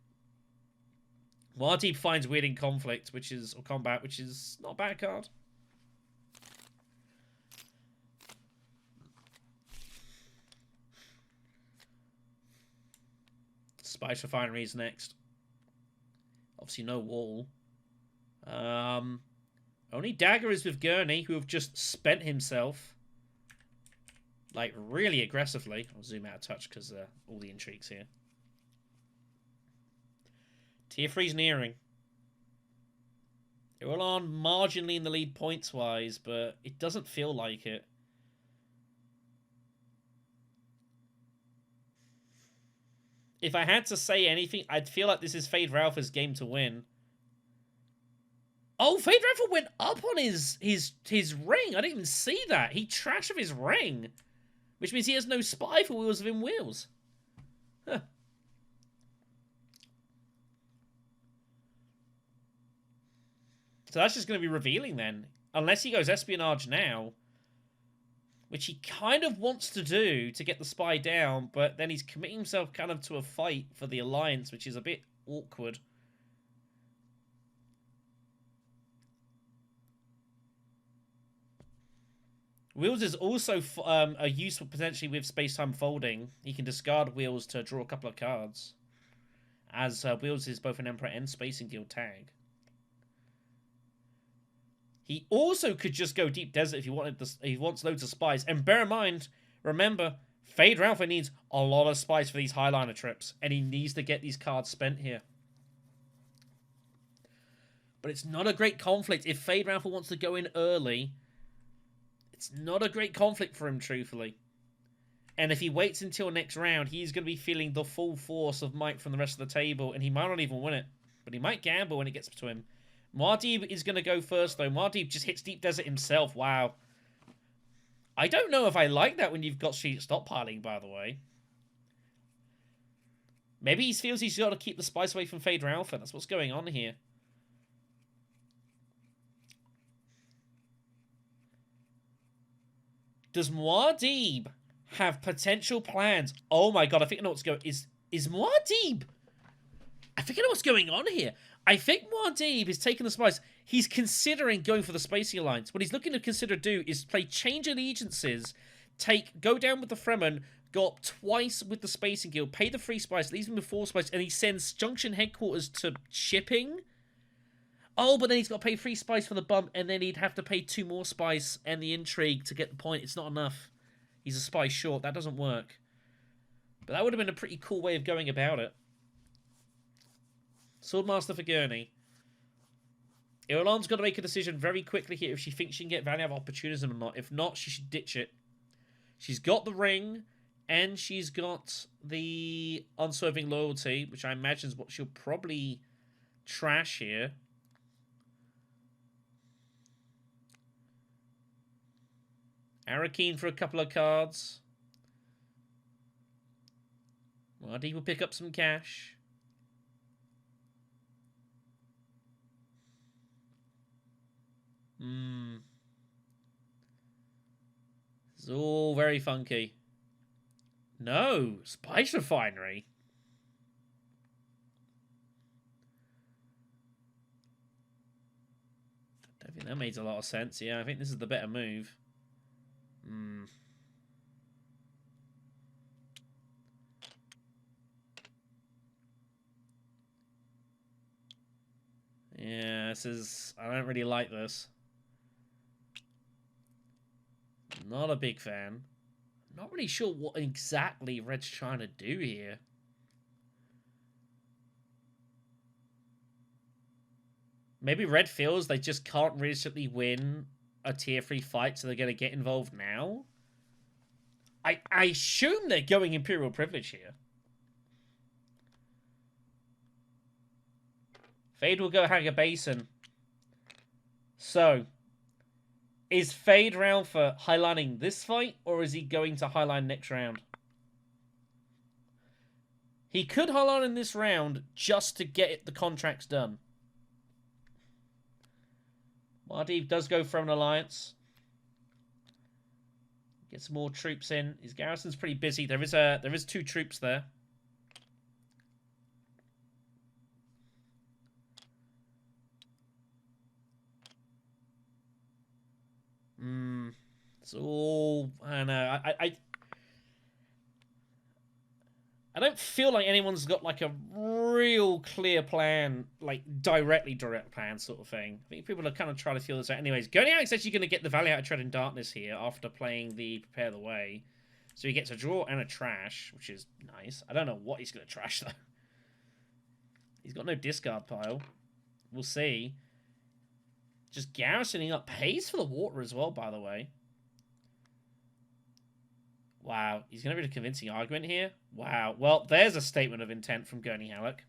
Muad'Dib finds weird in conflict, or combat, which is not a bad card. Spice Refinery is next. Obviously no wall. Only dagger is with Gurney, who have just spent himself. Like, really aggressively. I'll zoom out a touch because all the intrigues here. Tier 3's nearing. They're all on marginally in the lead points-wise, but it doesn't feel like it. If I had to say anything, I'd feel like this is Fade Ralpha's game to win. Oh, Fade Ralpha went up on his ring. I didn't even see that. He trashed of his ring. Which means he has no spy for Wheels Within Wheels. Huh. So that's just going to be revealing then. Unless he goes espionage now. Which he kind of wants to do to get the spy down, but then he's committing himself kind of to a fight for the Alliance, which is a bit awkward. Wheels is also a useful potentially with space-time folding. He can discard Wheels to draw a couple of cards. As Wheels is both an Emperor and Spacing Guild tag. He also could just go Deep Desert if he wanted. He wants loads of spies. And bear in mind, remember, Fade Ralpha needs a lot of spies for these Highliner trips. And he needs to get these cards spent here. But it's not a great conflict. If Fade Ralpha wants to go in early, it's not a great conflict for him, truthfully. And if he waits until next round, he's going to be feeling the full force of might from the rest of the table. And he might not even win it. But he might gamble when it gets to him. Muad'Dib is going to go first, though. Muad'Dib just hits Deep Desert himself. Wow. I don't know if I like that when you've got Strategic Stockpiling, by the way. Maybe he feels he's got to keep the spice away from Fade Ralpha. That's what's going on here. Does Muad'Dib have potential plans? Oh my god, I think I know what's going on. Is Muad'Dib... I think I know what's going on here. I think Muad'Dib is taking the spice. He's considering going for the Spacing Alliance. What he's looking to consider do is play Change Allegiances, go down with the Fremen, go up twice with the Spacing Guild, pay the free spice, leaves him with 4 spice, and he sends Junction Headquarters to shipping. Oh, but then he's got to pay 3 spice for the bump, and then he'd have to pay 2 more spice and the intrigue to get the point. It's not enough. He's a spice short. That doesn't work. But that would have been a pretty cool way of going about it. Swordmaster for Gurney. Irulan's got to make a decision very quickly here if she thinks she can get value out of opportunism or not. If not, she should ditch it. She's got the ring, and she's got the unswerving loyalty, which I imagine is what she'll probably trash here. Arrakeen for a couple of cards. Muad'Dib will pick up some cash. It's all very funky. No, Spice Refinery. I don't think that makes a lot of sense. Yeah, I think this is the better move. Yeah, this is... I don't really like this. Not a big fan. Not really sure what exactly Red's trying to do here. Maybe Red feels they just can't realistically win a tier 3 fight, so they're going to get involved now? I assume they're going Imperial Privilege here. Fade will go Hanger Basin. So, is Fade round for highlining this fight, or is he going to highline next round? He could highline in this round just to get the contracts done. Mardeep does go for an alliance. Gets more troops in. His garrison's pretty busy. There is 2 troops there. It's all... I don't know. I don't feel like anyone's got like a real clear plan, like direct plan sort of thing. I think people are kind of trying to feel this out. Anyways, Goniak's actually going to get the Valley out of Tread in Darkness here after playing the Prepare the Way. So he gets a draw and a trash, which is nice. I don't know what he's going to trash though. He's got no discard pile. We'll see. Just garrisoning up. Pays for the water as well, by the way. Wow, he's going to be a convincing argument here. Wow, well, there's a statement of intent from Gurney Halleck.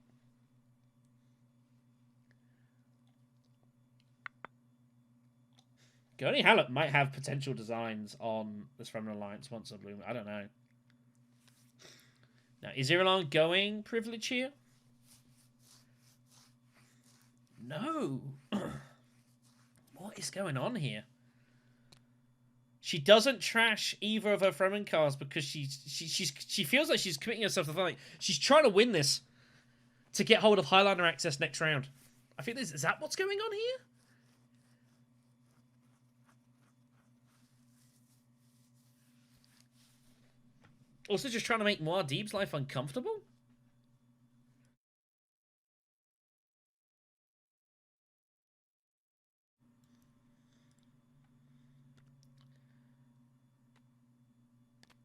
Gurney Halleck might have potential designs on this Remnant Alliance once a bloom. I don't know. Now, is Irulan going Privilege here? No. What is going on here? She doesn't trash either of her Fremen cards because she feels like she's committing herself to the fight. She's trying to win this to get hold of Highlander access next round. I think is that what's going on here? Also just trying to make Muad'Dib's life uncomfortable?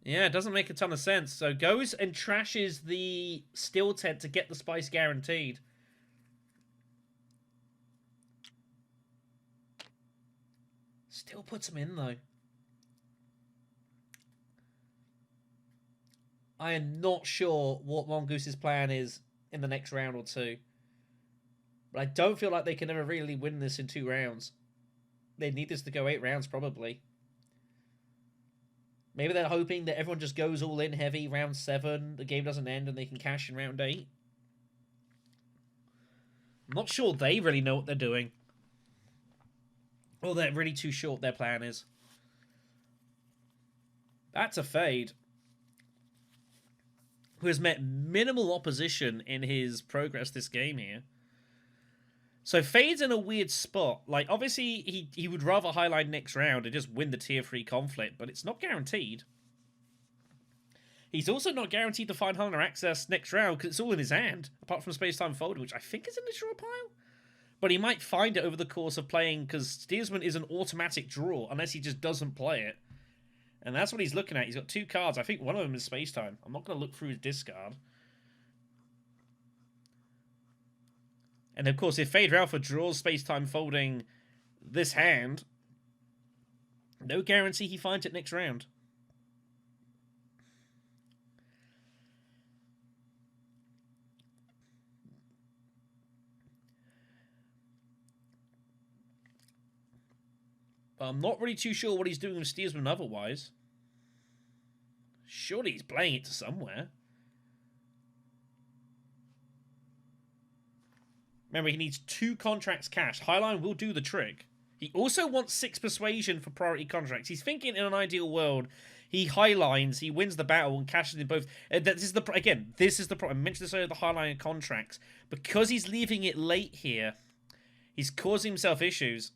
Yeah, it doesn't make a ton of sense. So goes and trashes the steel tent to get the spice guaranteed. Still puts him in, though. I am not sure what Mongoose's plan is in the next round or two. But I don't feel like they can ever really win this in 2 rounds. They need this to go 8 rounds, probably. Maybe they're hoping that everyone just goes all in heavy round 7, the game doesn't end, and they can cash in round 8. I'm not sure they really know what they're doing. Or they're really too sure what their plan is. That's a Fade, who has met minimal opposition in his progress this game here. So Fade's in a weird spot. Like, obviously, he would rather highlight next round and just win the tier 3 conflict, but it's not guaranteed. He's also not guaranteed to find Highlander access next round because it's all in his hand, apart from Space-Time Folder, which I think is in the draw pile. But he might find it over the course of playing, because Steersman is an automatic draw, unless he just doesn't play it. And that's what he's looking at. He's got 2 cards. I think one of them is Space-Time. I'm not going to look through his discard. And of course, if Fade Ralpha draws Space-Time Folding this hand, no guarantee he finds it next round. But I'm not really too sure what he's doing with Steersman otherwise. Surely he's playing it to somewhere. Remember, he needs 2 contracts cashed. Highline will do the trick. He also wants 6 persuasion for priority contracts. He's thinking in an ideal world, he highlines, he wins the battle, and cashes in both. This is the problem. I mentioned this earlier, the highline contracts. Because he's leaving it late here, he's causing himself issues.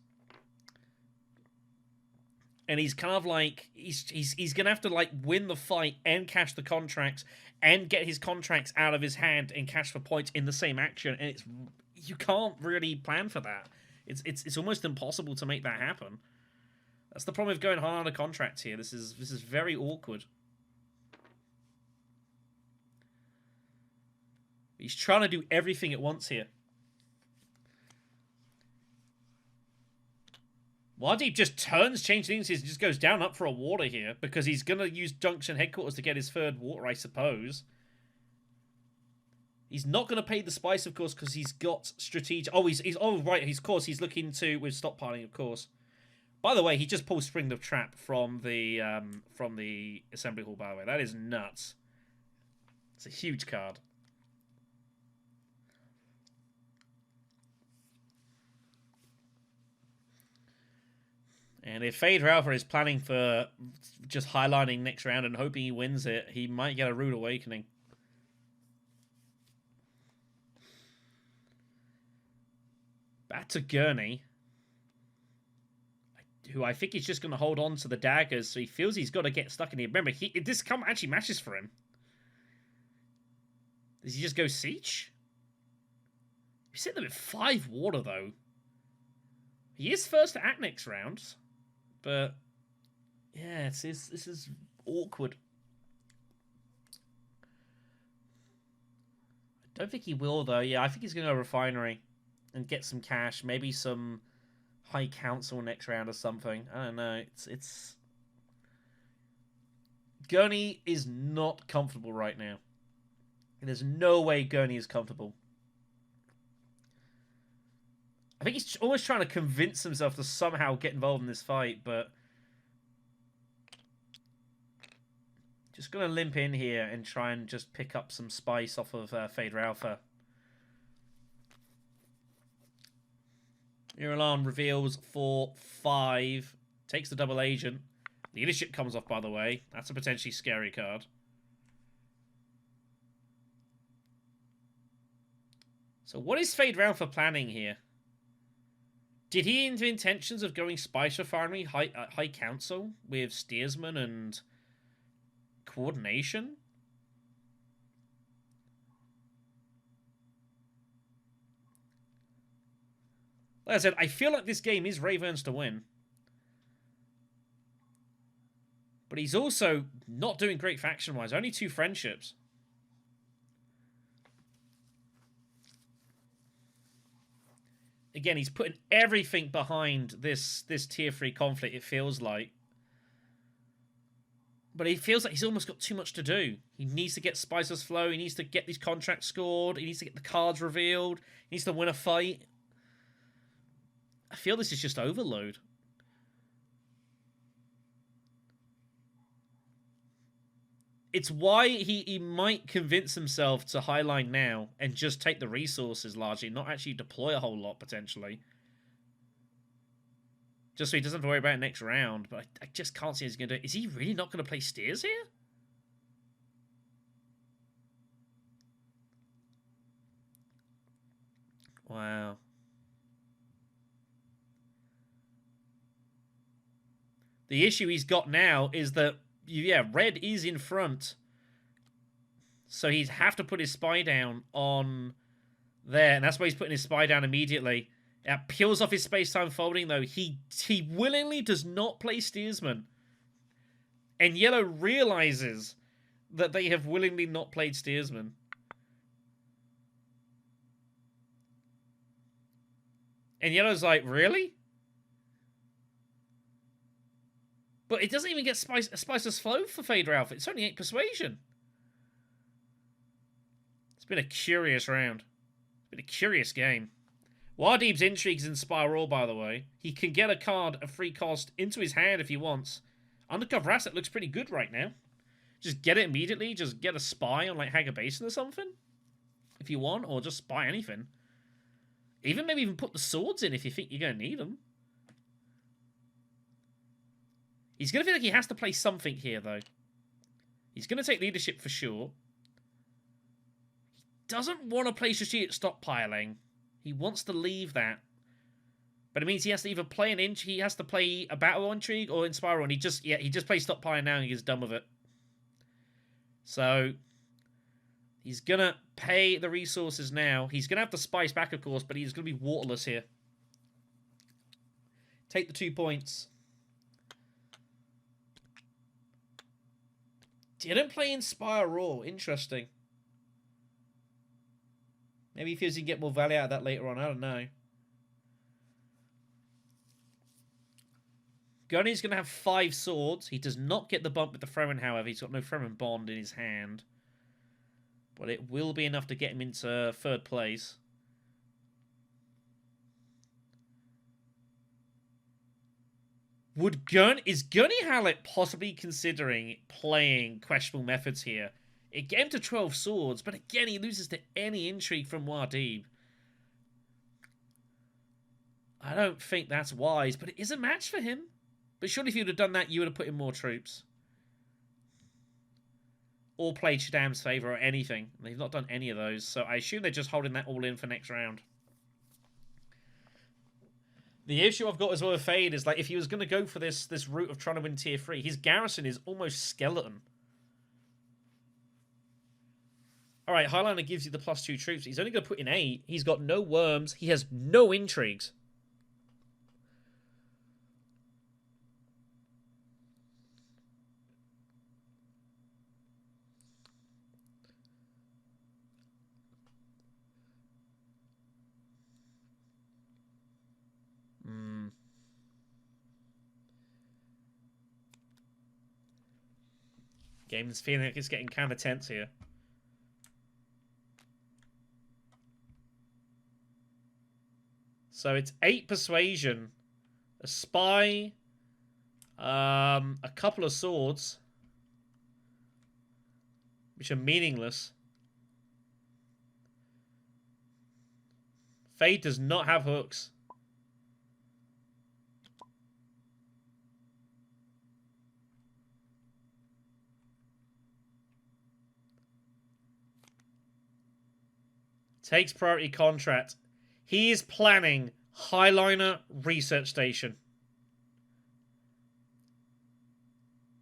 And he's kind of like he's gonna have to like win the fight and cash the contracts and get his contracts out of his hand and cash for points in the same action. And you can't really plan for that. It's almost impossible to make that happen. That's the problem with going hard on a contract here. This is very awkward. He's trying to do everything at once here. Wadeep just changes things, and just goes down up for a water here because he's going to use Junction Headquarters to get his third water, I suppose. He's not going to pay the spice, of course, because he's got strategic... Oh, of course, he's looking to... With stockpiling, of course. By the way, he just pulled Spring the Trap from the assembly hall, by the way. That is nuts. It's a huge card. And if Fade Ralph is planning for just highlighting next round and hoping he wins it, he might get a Rude Awakening. Back to Gurney, who I think is just going to hold on to the daggers, so he feels he's got to get stuck in here. Remember, this actually matches for him. Does he just go Siege? He's sitting there with 5 water, though. He is first to act next round. But, yeah, this is awkward. I don't think he will, though. Yeah, I think he's going to go Refinery and get some cash. Maybe some High Council next round or something. I don't know. It's... Gurney is not comfortable right now. And there's no way Gurney is comfortable. I think he's almost trying to convince himself to somehow get involved in this fight, but... Just going to limp in here and try and just pick up some spice off of Fade Ralpha. Irulan reveals for 5. Takes the double agent. Leadership comes off, by the way. That's a potentially scary card. So what is Fade Ralpha planning here? Did he have intentions of going Spice Refinery, High Council with Steersman and Coordination? Like I said, I feel like this game is Rayverne's to win. But he's also not doing great faction-wise. Only 2 friendships. Again, he's putting everything behind this tier 3 conflict, it feels like. But it feels like he's almost got too much to do. He needs to get Spicer's Flow. He needs to get these contracts scored. He needs to get the cards revealed. He needs to win a fight. I feel this is just overload. It's why he might convince himself to highline now and just take the resources largely, not actually deploy a whole lot, potentially. Just so he doesn't have to worry about it next round. But I just can't see he's going to do it. Is he really not going to play Steers here? Wow. The issue he's got now is that, yeah, red is in front. So he'd have to put his spy down on there. And that's why he's putting his spy down immediately. It peels off his space-time folding, though. He willingly does not play Steersman. And Yellow realizes that they have willingly not played Steersman. And Yellow's like, really? But it doesn't even get Spicer's Flow for Fade Ralph. It's only 8 Persuasion. It's been a curious round. It's been a curious game. Wadeep's Intrigues inspire all, by the way. He can get a card, a free cost, into his hand if he wants. Undercover Asset looks pretty good right now. Just get it immediately. Just get a spy on, like, Hager Basin or something. If you want. Or just spy anything. Maybe even put the swords in if you think you're going to need them. He's going to feel like he has to play something here, though. He's going to take leadership for sure. He doesn't want to play strategic stockpiling. He wants to leave that. But it means he has to either play an inch, he has to play a battle intrigue or inspire, and he just plays stockpile now and he gets done with it. So he's gonna pay the resources now. He's gonna have to spice back, of course, but he's gonna be waterless here. Take the 2 points. Didn't play Inspire Raw. Interesting. Maybe he feels he can get more value out of that later on. I don't know. Gunny's going to have 5 swords. He does not get the bump with the Fremen, however. He's got no Fremen bond in his hand. But it will be enough to get him into 3rd place. Is Gunny Hallett possibly considering playing questionable methods here? It get him to 12 swords, but again, he loses to any intrigue from Muad'Dib. I don't think that's wise, but it is a match for him. But surely if you'd have done that, you would have put in more troops. Or played Shaddam's favour or anything. They've not done any of those, so I assume they're just holding that all in for next round. The issue I've got as well with Fade is, like, if he was going to go for this route of trying to win tier 3, his garrison is almost skeleton. Alright, Highliner gives you the +2 troops. He's only going to put in 8. He's got no worms. He has no intrigues. Game's feeling like it's getting kind of tense here. So it's 8 persuasion, a spy, a couple of swords, which are meaningless. Fade does not have hooks. Takes priority contract. He is planning Highliner Research Station.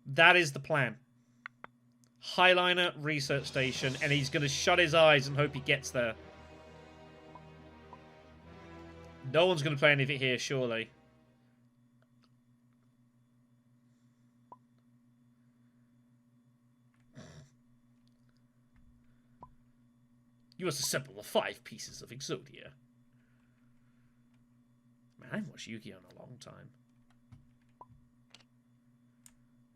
That is the plan. Highliner Research Station, and he's going to shut his eyes and hope he gets there. No one's going to play anything here, surely. You must assemble the 5 pieces of Exodia. Man, I haven't watched Yu-Gi-Oh! In a long time.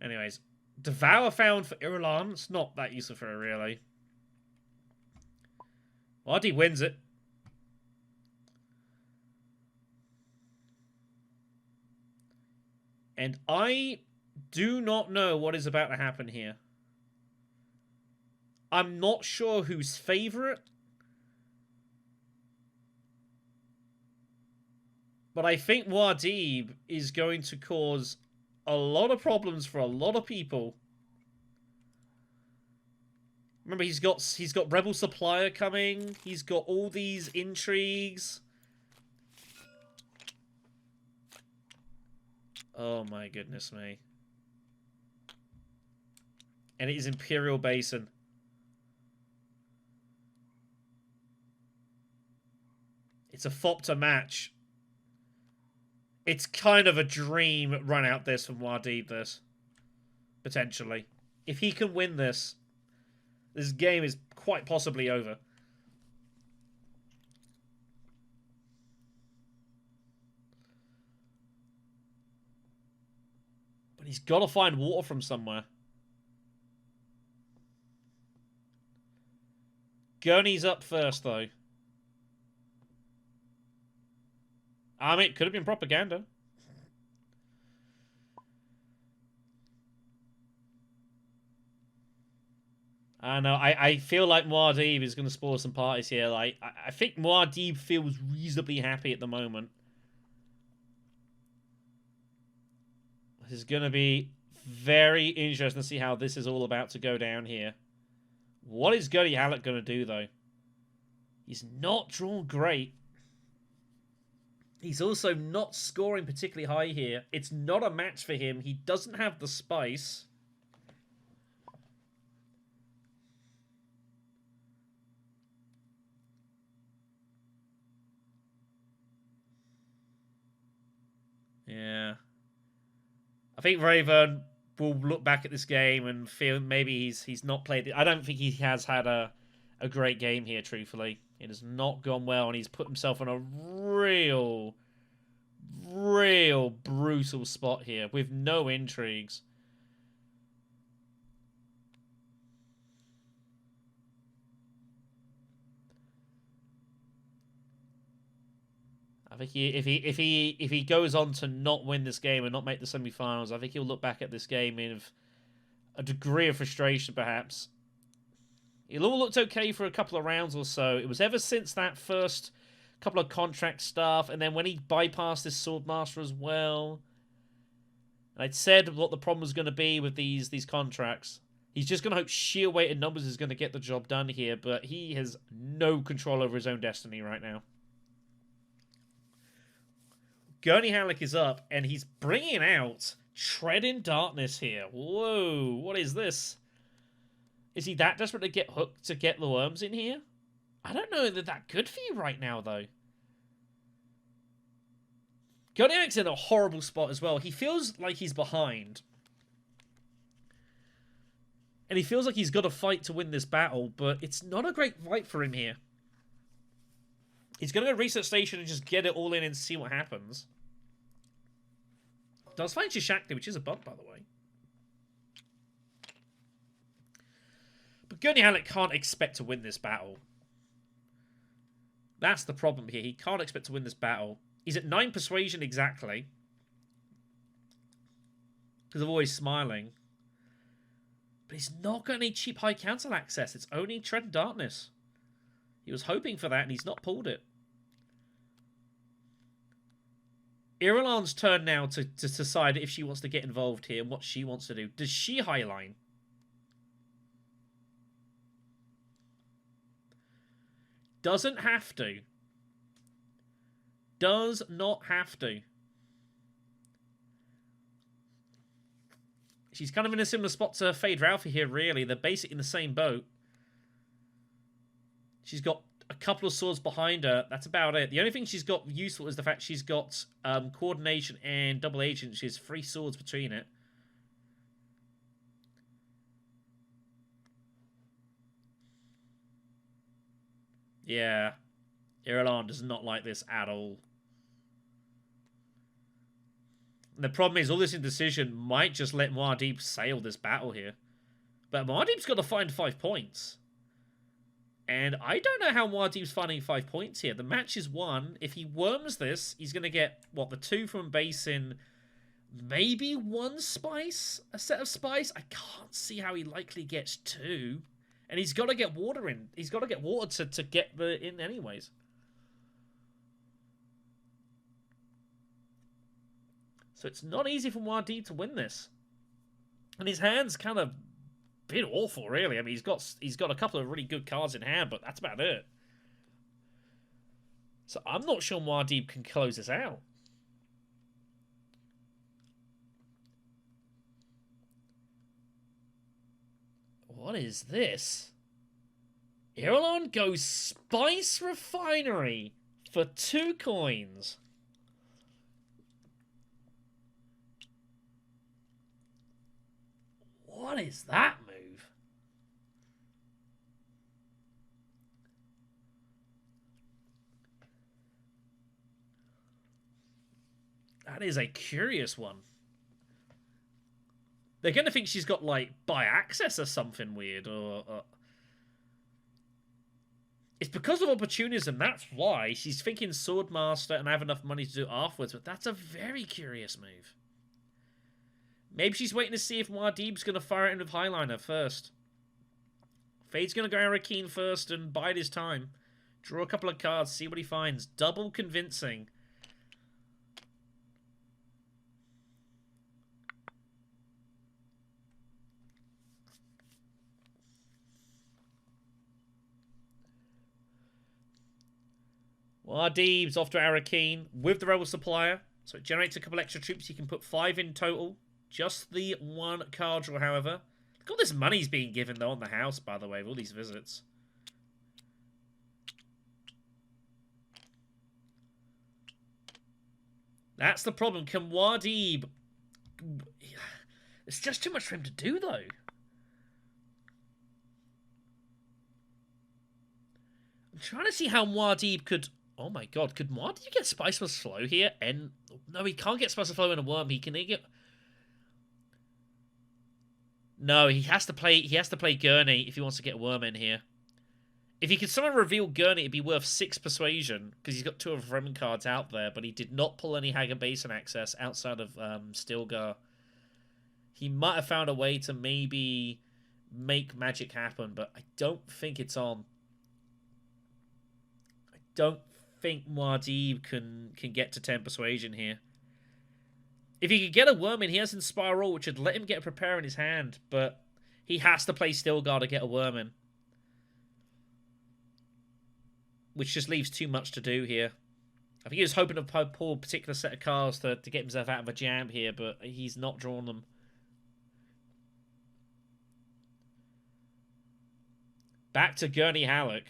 Anyways, Devour found for Irulan. It's not that useful for her, really. Muad'Dib wins it. And I do not know what is about to happen here. I'm not sure who's favourite. But I think Muad'Dib is going to cause a lot of problems for a lot of people. Remember, he's got Rebel Supplier coming. He's got all these intrigues. Oh my goodness me. And it is Imperial Basin. It's a Thopter match. It's kind of a dream run out this from Muad'Dib, this. Potentially. If he can win this, this game is quite possibly over. But he's got to find water from somewhere. Gurney's up first, though. I mean, it could have been propaganda. I know. I feel like Muad'Dib is going to spoil some parties here. Like, I think Muad'Dib feels reasonably happy at the moment. This is going to be very interesting to see how this is all about to go down here. What is Gunny Hallett going to do, though? He's not drawn great. He's also not scoring particularly high here. It's not a match for him. He doesn't have the spice. Yeah. I think Rayverne will look back at this game and feel maybe he's not played it. I don't think he has had a great game here, truthfully. It has not gone well, and he's put himself in a real brutal spot here with no intrigues. I think if he goes on to not win this game and not make the semi-finals, I think he'll look back at this game in a degree of frustration, perhaps. It all looked okay for a couple of rounds or so. It was ever since that first couple of contract stuff, and then when he bypassed this Swordmaster as well. And I'd said what the problem was going to be with these contracts. He's just going to hope sheer weight and numbers is going to get the job done here, but he has no control over his own destiny right now. Gurney Halleck is up, and he's bringing out Tread in Darkness here. Whoa, what is this? Is he that desperate to get hooked to get the worms in here? I don't know that that's good for you right now, though. Gurney Halleck's in a horrible spot as well. He feels like he's behind. And he feels like he's got to fight to win this battle, but it's not a great fight for him here. He's going to go research station and just get it all in and see what happens. Does find Shishakti, which is a bump, by the way. But Gurney Halleck can't expect to win this battle. That's the problem here. He can't expect to win this battle. He's at 9 persuasion exactly. Because of always smiling. But he's not got any cheap high council access. It's only Tread in Darkness. He was hoping for that and he's not pulled it. Irulan's turn now to decide if she wants to get involved here and what she wants to do. Does she highline? Doesn't have to. Does not have to. She's kind of in a similar spot to Fade Ralphie here, really. They're basically in the same boat. She's got a couple of swords behind her. That's about it. The only thing she's got useful is the fact she's got coordination and double agent. She has 3 swords between it. Yeah. Irulan does not like this at all. And the problem is all this indecision might just let Muad'Dib sail this battle here. But Muad'Dib's got to find 5 points. And I don't know how Muad'Dib's finding 5 points here. The match is won. If he worms this, he's going to get, what, the 2 from Basin, maybe 1 spice? A set of spice? I can't see how he likely gets 2. And he's got to get water in. He's got to get water to get the in anyways. So it's not easy for Muad'Dib to win this. And his hand's kind of a bit awful, really. I mean, he's got a couple of really good cards in hand, but that's about it. So I'm not sure Muad'Dib can close this out. What is this? Irulan goes Spice Refinery for 2 coins. What is that move? That is a curious one. They're going to think she's got, like, buy access or something weird, or... It's because of opportunism, that's why. She's thinking Swordmaster and have enough money to do it afterwards, but that's a very curious move. Maybe she's waiting to see if Muad'Dib's going to fire it in with Highliner first. Fade's going to go Arakeen first and bide his time. Draw a couple of cards, see what he finds. Double convincing. Muad'Dib's off to Arakeen with the Rebel Supplier. So it generates a couple extra troops. You can put 5 in total. Just the 1 card draw, however. Look at all this money's being given, though, on the house, by the way, with all these visits. That's the problem. Can Muad'Dib... It's just too much for him to do, though. I'm trying to see how Muad'Dib could... Oh my god, could Muad'Dib get Spiceless Flow here? And no, he can't get Spiceless Flow in a worm. He can get... No, he has to play Gurney if he wants to get a worm in here. If he could somehow reveal Gurney, it'd be worth 6 persuasion, because he's got 2 of Fremen cards out there, but he did not pull any Haggard Basin access outside of Stilgar. He might have found a way to maybe make magic happen, but I don't think it's on. I don't think Muad'Dib can get to 10 persuasion here. If he could get a worm in, he has Inspire All, which would let him get a Prepare in his hand, but he has to play Stilgar to get a worm in. Which just leaves too much to do here. I think he was hoping to pull a particular set of cards to get himself out of a jam here, but he's not drawn them. Back to Gurney Halleck.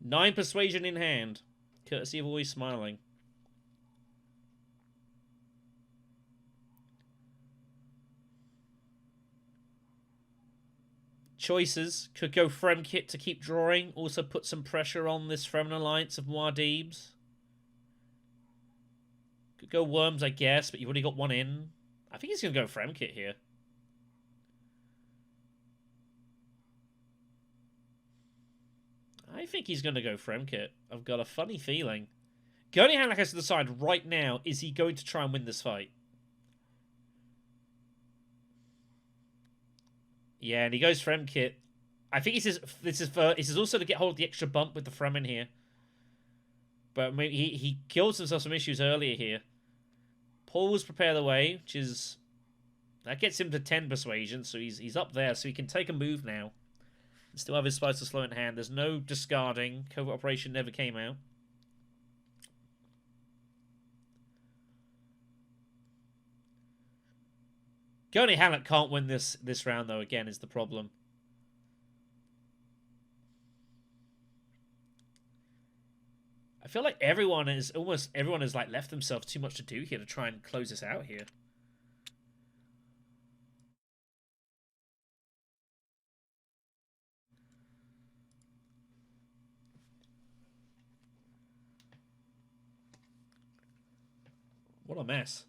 Nine persuasion in hand. Courtesy of Always Smiling. Choices. Could go Fremkit to keep drawing. Also put some pressure on this Fremen alliance of Muad'Dib's. Could go Worms, I guess, but you've already got 1 in. I think he's going to go Fremkit here. I think he's going to go Fremkit. I've got a funny feeling. Gurney Halleck has to decide right now, is he going to try and win this fight? Yeah, and he goes Fremkit. I think this is also to get hold of the extra bump with the Fremen here. But maybe he kills himself some issues earlier here. Pulls Prepare the Way, which is... That gets him to 10 persuasion, so he's up there, so he can take a move now. Still have his Spiceless Flow in hand. There's no discarding. Covert Operation never came out. Gurney Halleck can't win this round, though, again, is the problem. I feel like almost everyone has like left themselves too much to do here to try and close this out here. What a mess.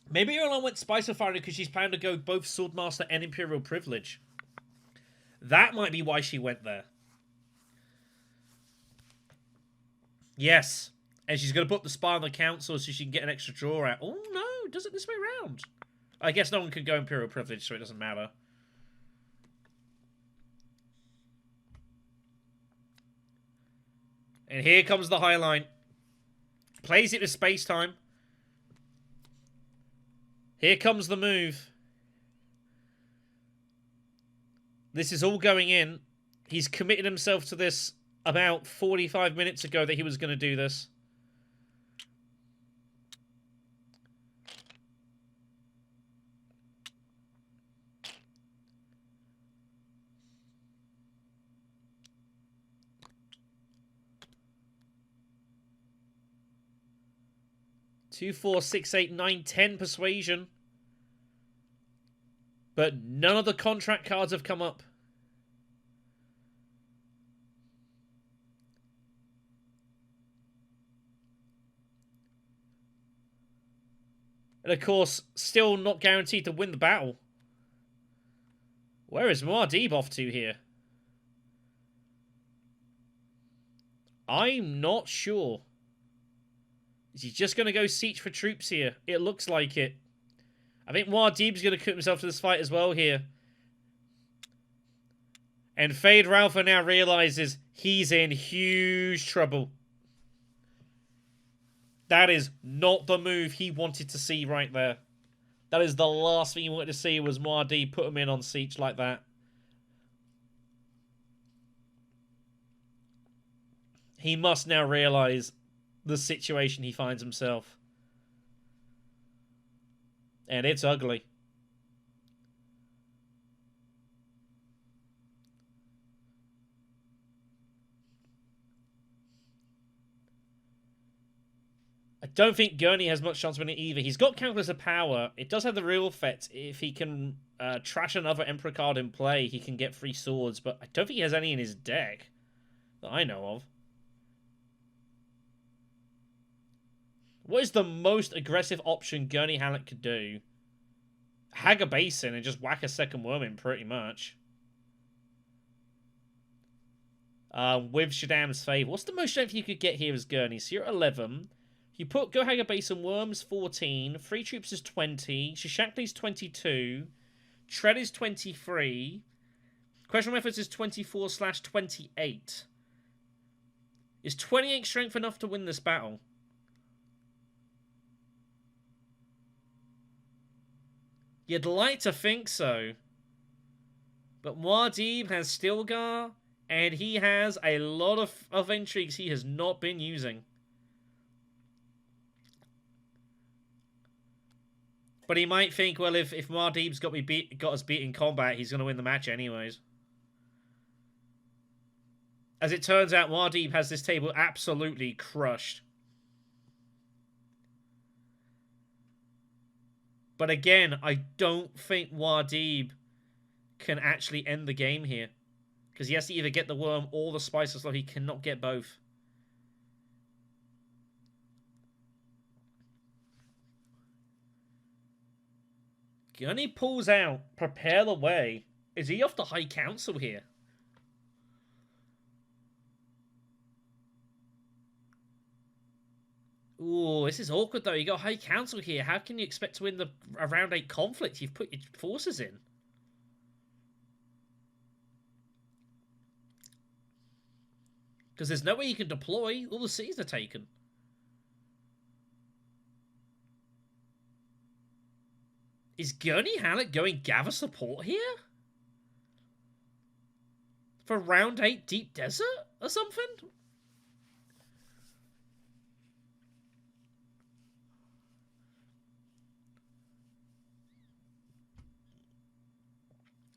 Maybe Erlen went Spicer Finder because she's planning to go both Swordmaster and Imperial Privilege. That might be why she went there. Yes. And she's going to put the spy on the council so she can get an extra draw out. Oh, no. Does it this way around? I guess no one can go Imperial Privilege, so it doesn't matter. And here comes the Highline. Plays it with space-time. Here comes the move. This is all going in. He's committed himself to this about 45 minutes ago that he was going to do this. Two, 4, 6, 8, 9, 10 persuasion. But none of the contract cards have come up. And of course, still not guaranteed to win the battle. Where is Muad'Dib off to here? I'm not sure. Is he just going to go siege for troops here? It looks like it. I think Muad'Dib's going to commit himself to this fight as well here. And Fade Ralpha now realizes he's in huge trouble. That is not the move he wanted to see right there. That is the last thing he wanted to see was Muad'Dib put him in on Siege like that. He must now realize the situation he finds himself. And it's ugly. I don't think Gurney has much chance of winning either. He's got Countless of Power. It does have the real effect. If he can trash another Emperor card in play, he can get 3 swords. But I don't think he has any in his deck that I know of. What is the most aggressive option Gurney Halleck could do? Hag a Basin and just whack a second worm in, pretty much. With Shaddam's Favour. What's the most strength you could get here as Gurney? So you're at 11. You put Go Hag a Basin, Worms 14. Free Troops is 20. Shishakli's 22. Tread is 23. Questionable Methods is 24/28. Is 28 strength enough to win this battle? You'd like to think so. But Muad'Dib has Stilgar, and he has a lot of intrigues he has not been using. But he might think, well, if Muad'Dib's got us beat in combat, he's going to win the match anyways. As it turns out, Muad'Dib has this table absolutely crushed. But again, I don't think Muad'Dib can actually end the game here. Because he has to either get the worm or the spice slow. He cannot get both. Gunny pulls out. Prepare the way. Is he off the High Council here? Ooh, this is awkward though. You got High Council here. How can you expect to win a round 8 conflict? You've put your forces in. Because there's no way you can deploy. All the cities are taken. Is Gurney Halleck going gather support here? For round 8 Deep Desert or something?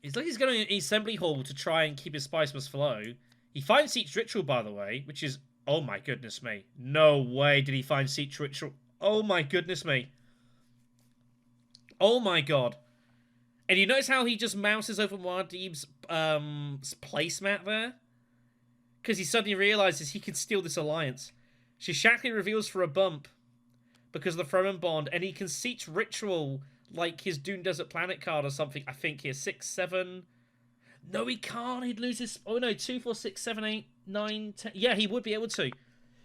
It's like he's going to an assembly hall to try and keep his spiceless flow. He finds Siege Ritual, by the way, which is... Oh my goodness me. No way did he find Siege Ritual. Oh my goodness me. Oh my god. And you notice how he just mouses over Muad'Dib's placemat there? Because he suddenly realizes he can steal this alliance. Shishakli reveals for a bump because of the Fremen Bond, and he can Siege Ritual like his Dune Desert Planet card or something. I think here, 6, 7... No, he can't. He'd lose his... Oh, no. 2, 4, 6, 7, 8, 9, 10... Yeah, he would be able to.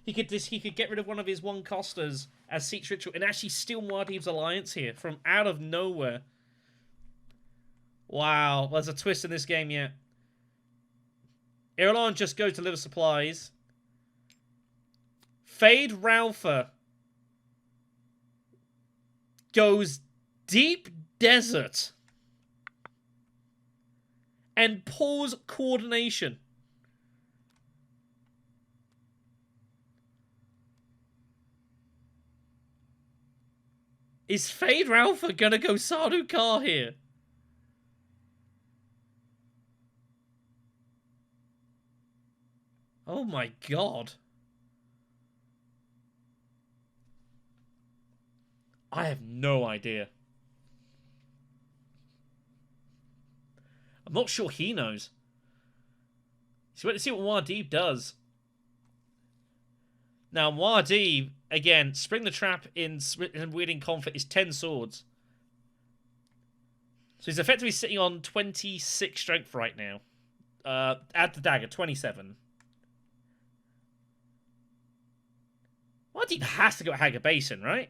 He could get rid of one of his one-costers as Siege Ritual and actually steal Muad'Dib's alliance here from out of nowhere. Wow. There's a twist in this game yet. Irulan just goes to deliver supplies. Fade Ralpha goes Deep Desert and pulls Coordination. Is Fade Ralpha gonna go Sardaukar here? Oh my god. I have no idea. I'm not sure he knows. So let's see what Muad'Dib does. Now, Muad'Dib, again, Spring the Trap in Weirding Conflict is 10 swords. So he's effectively sitting on 26 strength right now. Add the dagger, 27. Muad'Dib has to go Hag a Basin, right?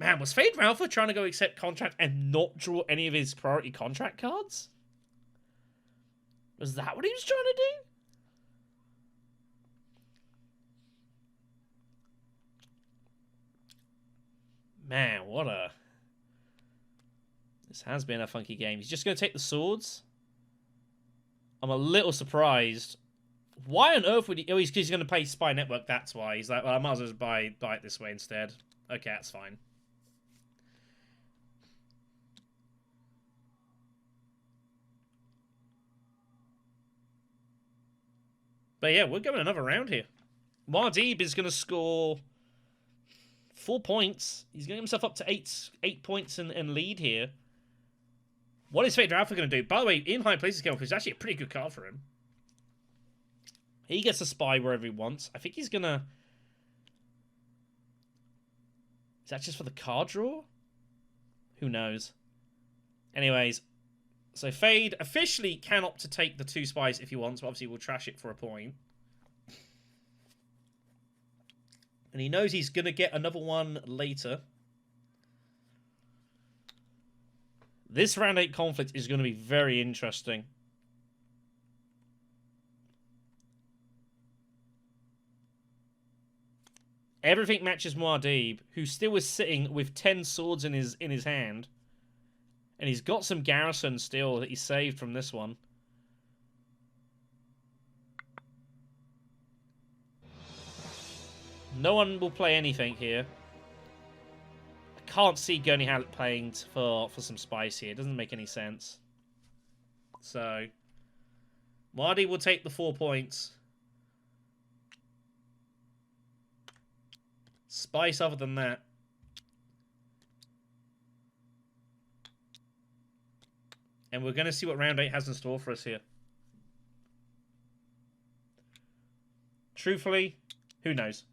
Man, was Fade Ralpha trying to go accept contract and not draw any of his priority contract cards? Was that what he was trying to do? Man, what a... This has been a funky game. He's just going to take the swords. I'm a little surprised. Why on earth would he... Oh, he's going to pay Spy Network, that's why. He's like, well, I might as well just buy it this way instead. Okay, that's fine. But yeah, we're going another round here. Muad'Dib is going to score 4 points. He's getting himself up to 8 points and lead here. What is Fate Alpha going to do? By the way, in High Places Chemical is actually a pretty good card for him. He gets a spy wherever he wants. I think he's going to... Is that just for the card draw? Who knows? Anyways, so Fade officially can opt to take the 2 spies if he wants, but obviously we'll trash it for a point. And he knows he's going to get another one later. This round 8 conflict is going to be very interesting. Everything matches Muad'Dib, who still is sitting with 10 swords in his hand. And he's got some garrison still that he saved from this one. No one will play anything here. I can't see Gurney Hallett playing for some spice here. It doesn't make any sense. So, Muad'Dib will take the 4 points. Spice other than that. And we're going to see what round 8 has in store for us here. Truthfully, who knows?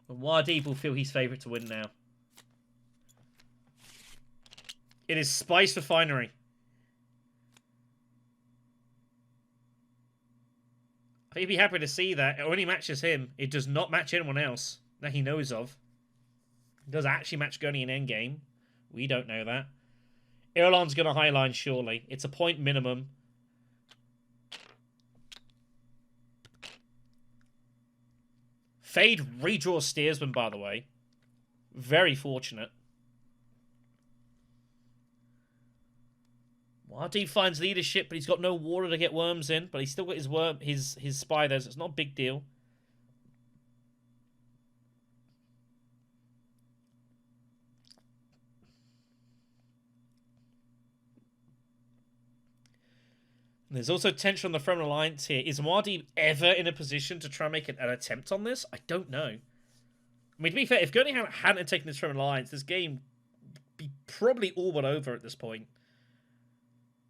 But Muad'Dib will feel he's favourite to win now. It is Spice Refinery. I think he'd be happy to see that. It only matches him. It does not match anyone else that he knows of. It does actually match Gurney in endgame. We don't know that. Irulan's going to highline, surely. It's a point minimum. Fade redraws Steersman, by the way. Very fortunate. Muad'Dib finds leadership, but he's got no water to get worms in. But he's still got his spy there, so it's not a big deal. And there's also tension on the Fremen Alliance here. Is Muad'Dib ever in a position to try and make an attempt on this? I don't know. I mean, to be fair, if Gurney hadn't taken this Fremen Alliance, this game would be probably all but over at this point.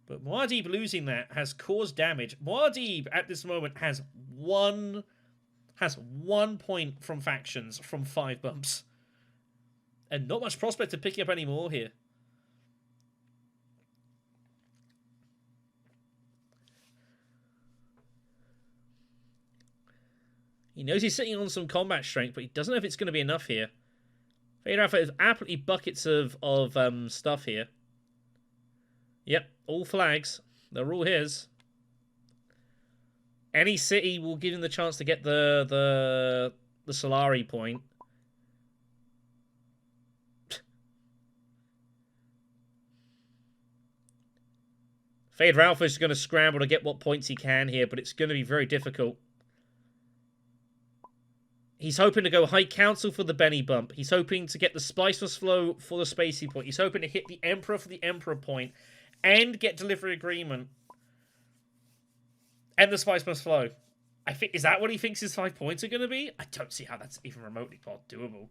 But Muad'Dib losing that has caused damage. Muad'Dib, at this moment, has one point from factions from 5 bumps. And not much prospect of picking up any more here. He knows he's sitting on some combat strength, but he doesn't know if it's going to be enough here. Fade Alpha has absolutely buckets of stuff here. Yep, all flags. They're all his. Any city will give him the chance to get the Solari point. Fade Ralph is going to scramble to get what points he can here, but it's going to be very difficult. He's hoping to go High Council for the Benny bump. He's hoping to get the Spiceless Flow for the Spacey point. He's hoping to hit the Emperor for the Emperor point and get Delivery Agreement and the Spiceless Flow. Is that what he thinks his 5 points are going to be? I don't see how that's even remotely doable.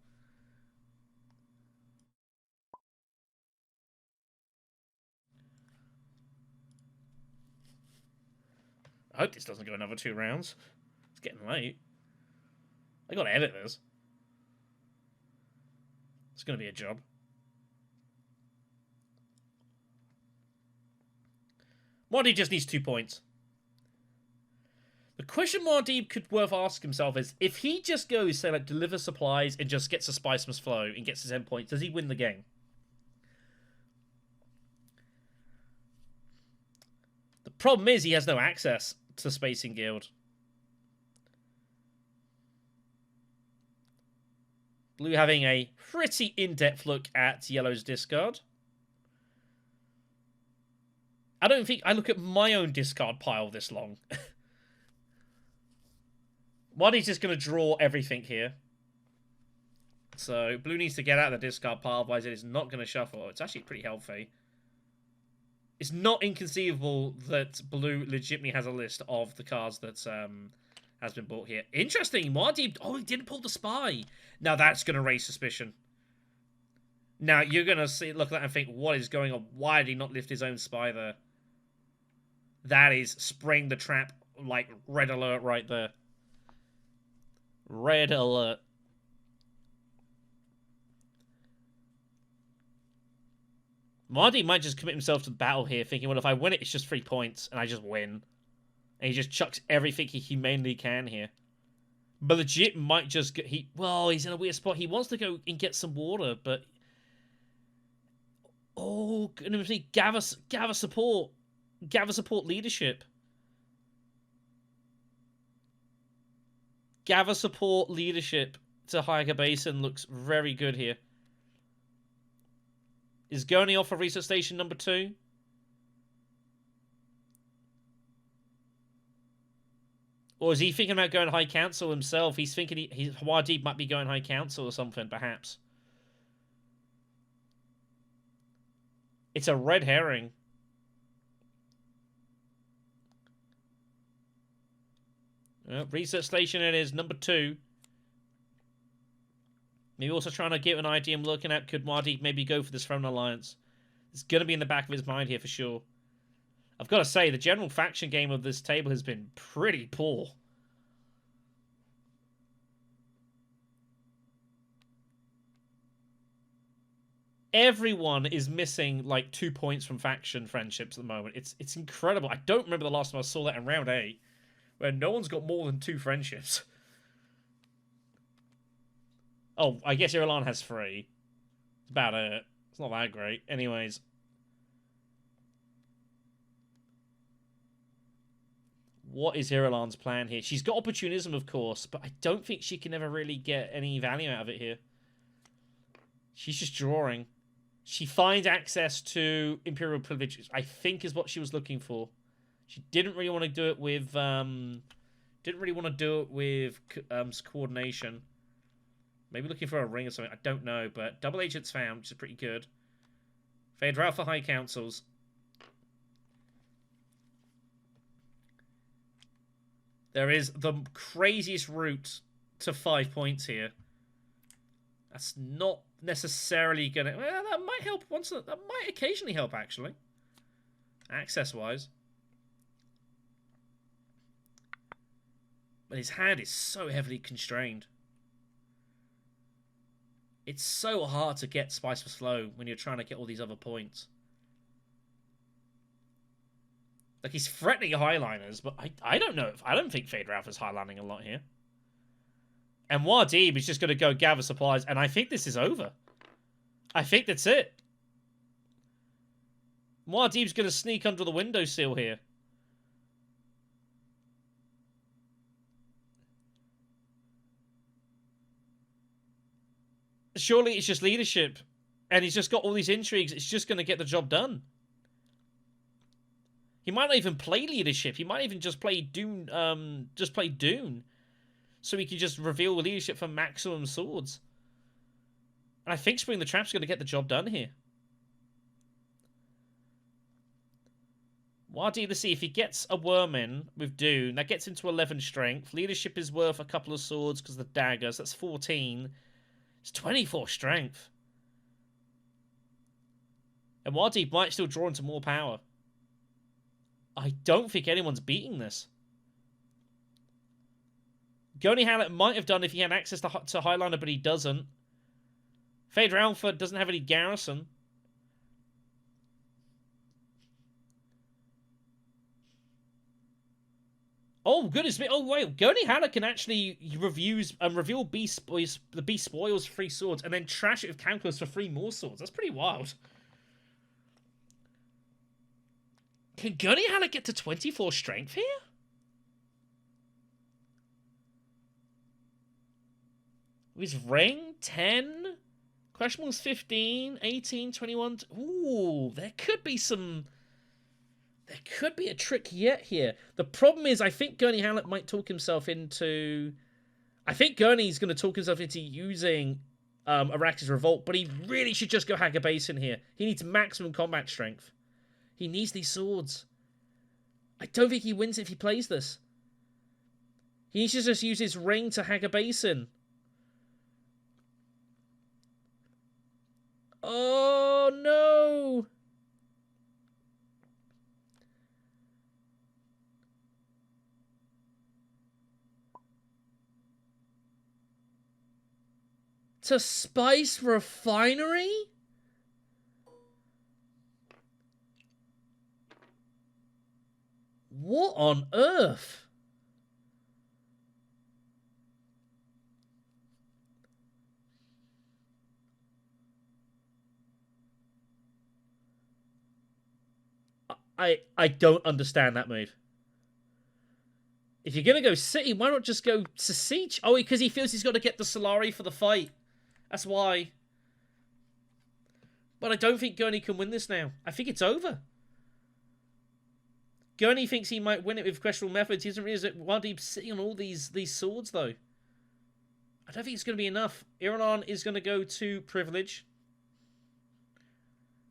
I hope this doesn't go another 2 rounds. It's getting late. I gotta edit this. It's gonna be a job. Monty just needs 2 points. The question Muad'Dib could worth ask himself is, if he just goes, say, like, deliver supplies and just gets a Spice Must Flow and gets his endpoints, does he win the game? The problem is he has no access to the Spacing Guild. Blue having a pretty in-depth look at Yellow's discard. I don't think I look at my own discard pile this long. Muad'Dib's just going to draw everything here. So, Blue needs to get out of the discard pile, otherwise it is not going to shuffle. It's actually pretty healthy. It's not inconceivable that Blue legitimately has a list of the cards that has been bought here. Interesting, Muad'Dib... Oh, he didn't pull the Spy. Now that's going to raise suspicion. Now, you're going to look at that and think, what is going on? Why did he not lift his own Spy there? That is spraying the trap, like, red alert right there. Red alert. Muad'Dib might just commit himself to the battle here, thinking, well, if I win it, it's just 3 points, and I just win. And he just chucks everything he humanely can here. But legit might just get... Well, he's in a weird spot. He wants to go and get some water, but... Oh, goodness me. Gather support. Gather support leadership. Gather support leadership to Hyga Basin looks very good here. Is Gurney off for research station number 2? Or is he thinking about going High Council himself? He's thinking Muad'Dib might be going High Council or something, perhaps. It's a red herring. Research station it is, number 2. Maybe also trying to get an idea I'm looking at, could Muad'Dib maybe go for this Throne Alliance? It's going to be in the back of his mind here for sure. I've got to say, the general faction game of this table has been pretty poor. Everyone is missing like 2 points from faction friendships at the moment. It's incredible. I don't remember the last time I saw that in round 8, where no one's got more than 2 friendships. Oh, I guess Irulan has 3. It's about it. It's not that great. Anyways. What is Irulan's plan here? She's got opportunism, of course, but I don't think she can ever really get any value out of it here. She's just drawing. She finds access to Imperial privilege, which I think is what she was looking for. She didn't really want to do it with coordination. Maybe looking for a ring or something. I don't know, but double agents found, which is pretty good. Phaedra for High Councils. There is the craziest route to 5 points here. That's not necessarily gonna... Well, that might help once... That might occasionally help, actually. Access-wise. But his hand is so heavily constrained. It's so hard to get Spice Must Flow when you're trying to get all these other points. Like, he's threatening highliners, but I don't know. I don't think Phaedra is highlining a lot here. And Muad'Dib is just going to go gather supplies, and I think this is over. I think that's it. Muad'Dib's going to sneak under the windowsill here. Surely it's just leadership. And he's just got all these intrigues. It's just going to get the job done. He might not even play leadership. He might even just play Dune. Dune. So he can just reveal leadership for maximum swords. And I think Spring the Trap's going to get the job done here. Muad'Dib, let's see. If he gets a worm in with Dune, that gets him to 11 strength. Leadership is worth a couple of swords because of the daggers. That's 14. It's 24 strength. And Muad'Dib might still draw into more power. I don't think anyone's beating this. Goni Hallett might have done if he had access to Highliner, but he doesn't. Phaedra Alpha doesn't have any garrison. Oh, goodness me. Oh, wait. Gurney Hanna can actually reveal the beast spoils 3 swords and then trash it with calculus for 3 more swords. That's pretty wild. Can Gurney Hanna get to 24 strength here? With his ring, 10. Questionable's 15, 18, 21. Ooh, there could be some... There could be a trick yet here. The problem is, I think Gurney Hallett might talk himself into... I think Gurney's going to talk himself into using Arax's Revolt, but he really should just go Hacker Basin here. He needs maximum combat strength. He needs these swords. I don't think he wins if he plays this. He needs to just use his ring to Hacker Basin. Oh, no! To Spice Refinery? What on earth? I don't understand that move. If you're going to go City, why not just go to Siege? Oh, because he feels he's got to get the Solari for the fight. That's why. But I don't think Gurney can win this now. I think it's over. Gurney thinks he might win it with questionable methods. He doesn't realize that Muad'Dib's sitting on all these swords, though. I don't think it's going to be enough. Irulan is going to go to Privilege.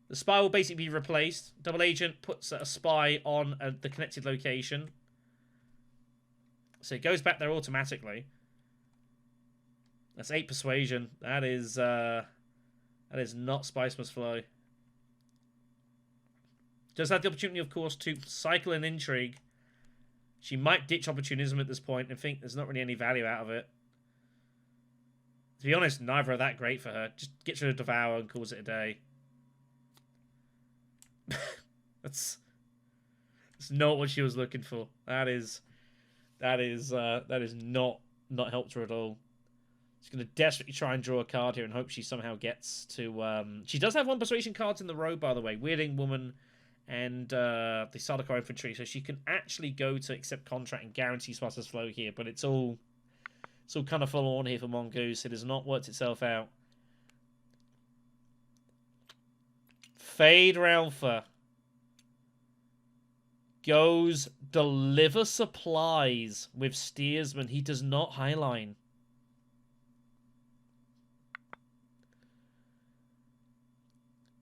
The spy will basically be replaced. Double Agent puts a spy on the connected location. So it goes back there automatically. That's 8 persuasion. That is not Spice Must Flow. Does have the opportunity, of course, to cycle an intrigue. She might ditch opportunism at this point and think there's not really any value out of it. To be honest, neither are that great for her. Just gets rid of Devour and calls it a day. That's not what she was looking for. That is not helped her at all. She's going to desperately try and draw a card here and hope she somehow gets to... She does have 1 persuasion cards in the row, by the way. Weirding Woman and the Sardaukar Infantry, so she can actually go to accept contract and guarantee Spice's Flow here, but it's all kind of full on here for Mongoose. It has not worked itself out. Fade Ralpha goes deliver supplies with Steersman. He does not highline.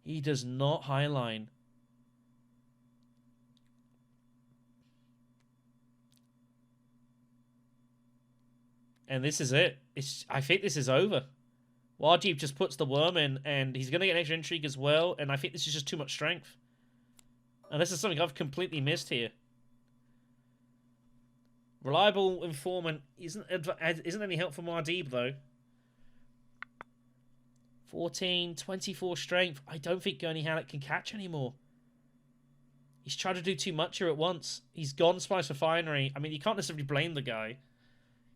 He does not highline. And this is it. I think this is over. Muad'Dib just puts the worm in, and he's going to get an extra intrigue as well, and I think this is just too much strength. And this is something I've completely missed here. Reliable Informant isn't any help for Muad'Dib, though. 14, 24 strength. I don't think Gurney Hallett can catch anymore. He's tried to do too much here at once. He's gone Spice Refinery. I mean, you can't necessarily blame the guy.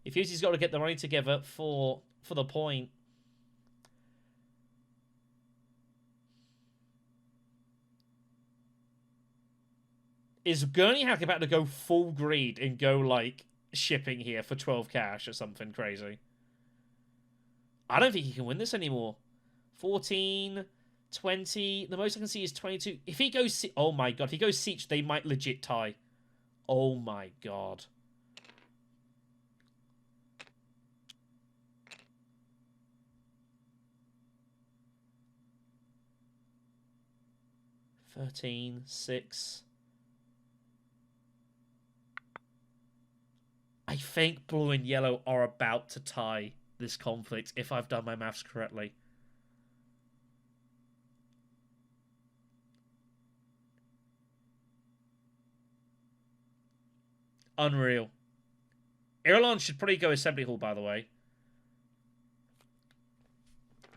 If he's got to get the money together for the point. Is Gurney Hallett about to go full greed and go, like, shipping here for 12 cash or something crazy? I don't think he can win this anymore. 14, 20. The most I can see is 22. If he goes... Oh, my God. If he goes Siege, they might legit tie. Oh, my God. $13, 6... I think blue and yellow are about to tie this conflict, if I've done my maths correctly. Unreal. Irulan should probably go Assembly Hall, by the way.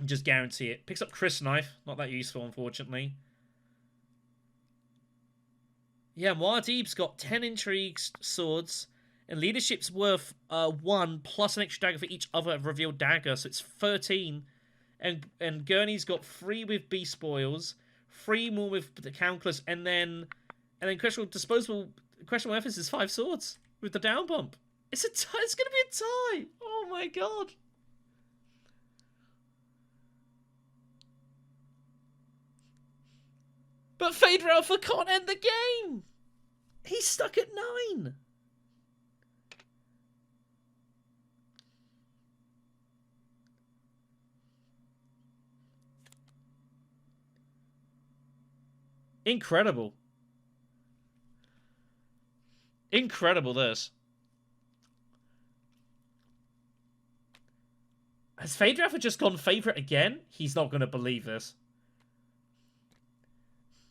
And just guarantee it. Picks up Chris Knife. Not that useful, unfortunately. Yeah, Muad'Dib's got 10 intrigues, swords, And leadership's worth 1 plus an extra dagger for each other revealed dagger, so it's 13. And Gurney's got 3 with Beast Spoils, 3 more with the Countless, and then questionable weapons is 5 swords with the down bump. It's a tie. It's gonna be a tie. Oh my god. But Fade Ralpha can't end the game. He's stuck at 9. Incredible. Incredible, this. Has Fade Ralpha just gone favourite again? He's not going to believe this.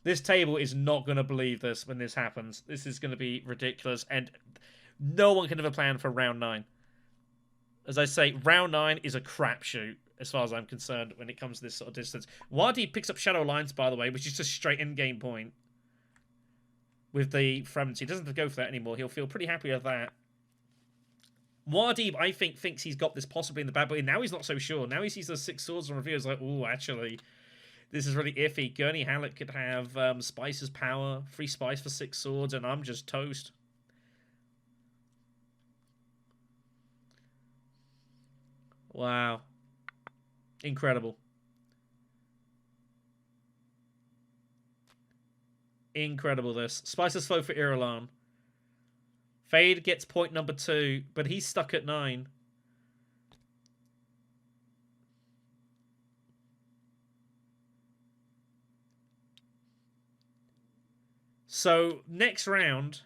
This table is not going to believe this when this happens. This is going to be ridiculous, and no one can have a plan for round 9. As I say, round 9 is a crapshoot, as far as I'm concerned, when it comes to this sort of distance. Wadi picks up Shadow Alliance, by the way, which is just straight in-game point. With the Fragments. He doesn't have to go for that anymore. He'll feel pretty happy with that. Muad'Dib, I think, thinks he's got this possibly in the bag, but now he's not so sure. Now he sees those 6 swords on review. He's like, ooh, actually, this is really iffy. Gurney Halleck could have Spice's power, 3 spice for 6 swords, and I'm just toast. Wow. Incredible. Incredible, this. Spice's flow for Irulan. Fade gets point number 2, but he's stuck at 9. So, next round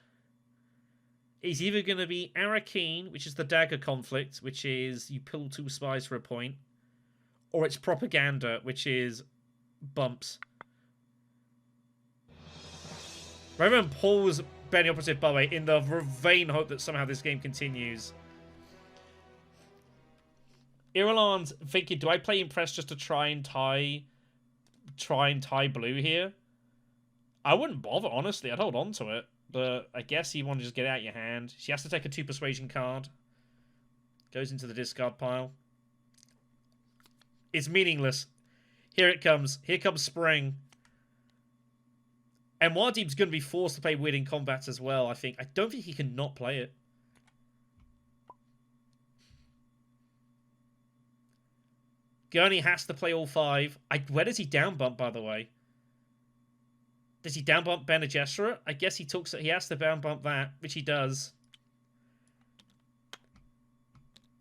is either going to be Arakeen, which is the dagger conflict, which is you pull 2 spies for a point, or it's Propaganda, which is bumps. Rayverne pulls Benny opposite, by the way, in the vain hope that somehow this game continues. Irulan's thinking, do I play Impress just to try and tie blue here? I wouldn't bother, honestly. I'd hold on to it. But I guess you want to just get it out of your hand. She has to take a 2 persuasion card. Goes into the discard pile. It's meaningless. Here it comes. Here comes Spring. And Muad'Dib's going to be forced to play weird in combat as well, I think. I don't think he can not play it. Gurney has to play all 5. Where does he down bump, by the way? Does he down bump Bene Gesserit? I guess he has to down bump that, which he does.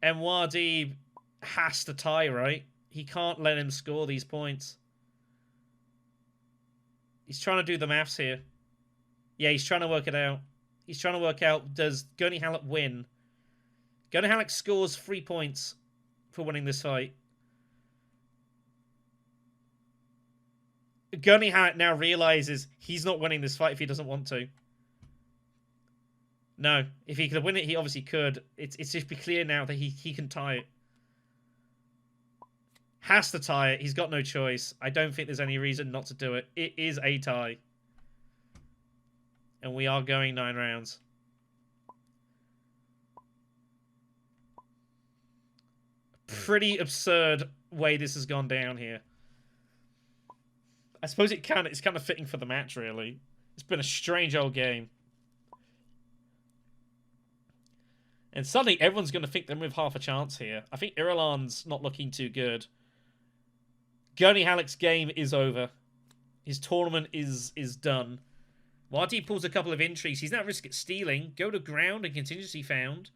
And Muad'Dib has to tie, right? He can't let him score these points. He's trying to do the maths here. Yeah, he's trying to work it out. He's trying to work out, does Gurney Halleck win? Gurney Halleck scores 3 points for winning this fight. Gurney Halleck now realizes he's not winning this fight if he doesn't want to. No, if he could win it, he obviously could. It's just be clear now that he can tie it. Has to tie it. He's got no choice. I don't think there's any reason not to do it. It is a tie. And we are going 9 rounds. Pretty absurd way this has gone down here. I suppose it's kind of fitting for the match, really. It's been a strange old game. And suddenly everyone's going to think they're with half a chance here. I think Irulan's not looking too good. Gurney Halleck's game is over. His tournament is done. Muad'Dib pulls a couple of entries. He's now at risk at stealing. Go to ground and contingency found.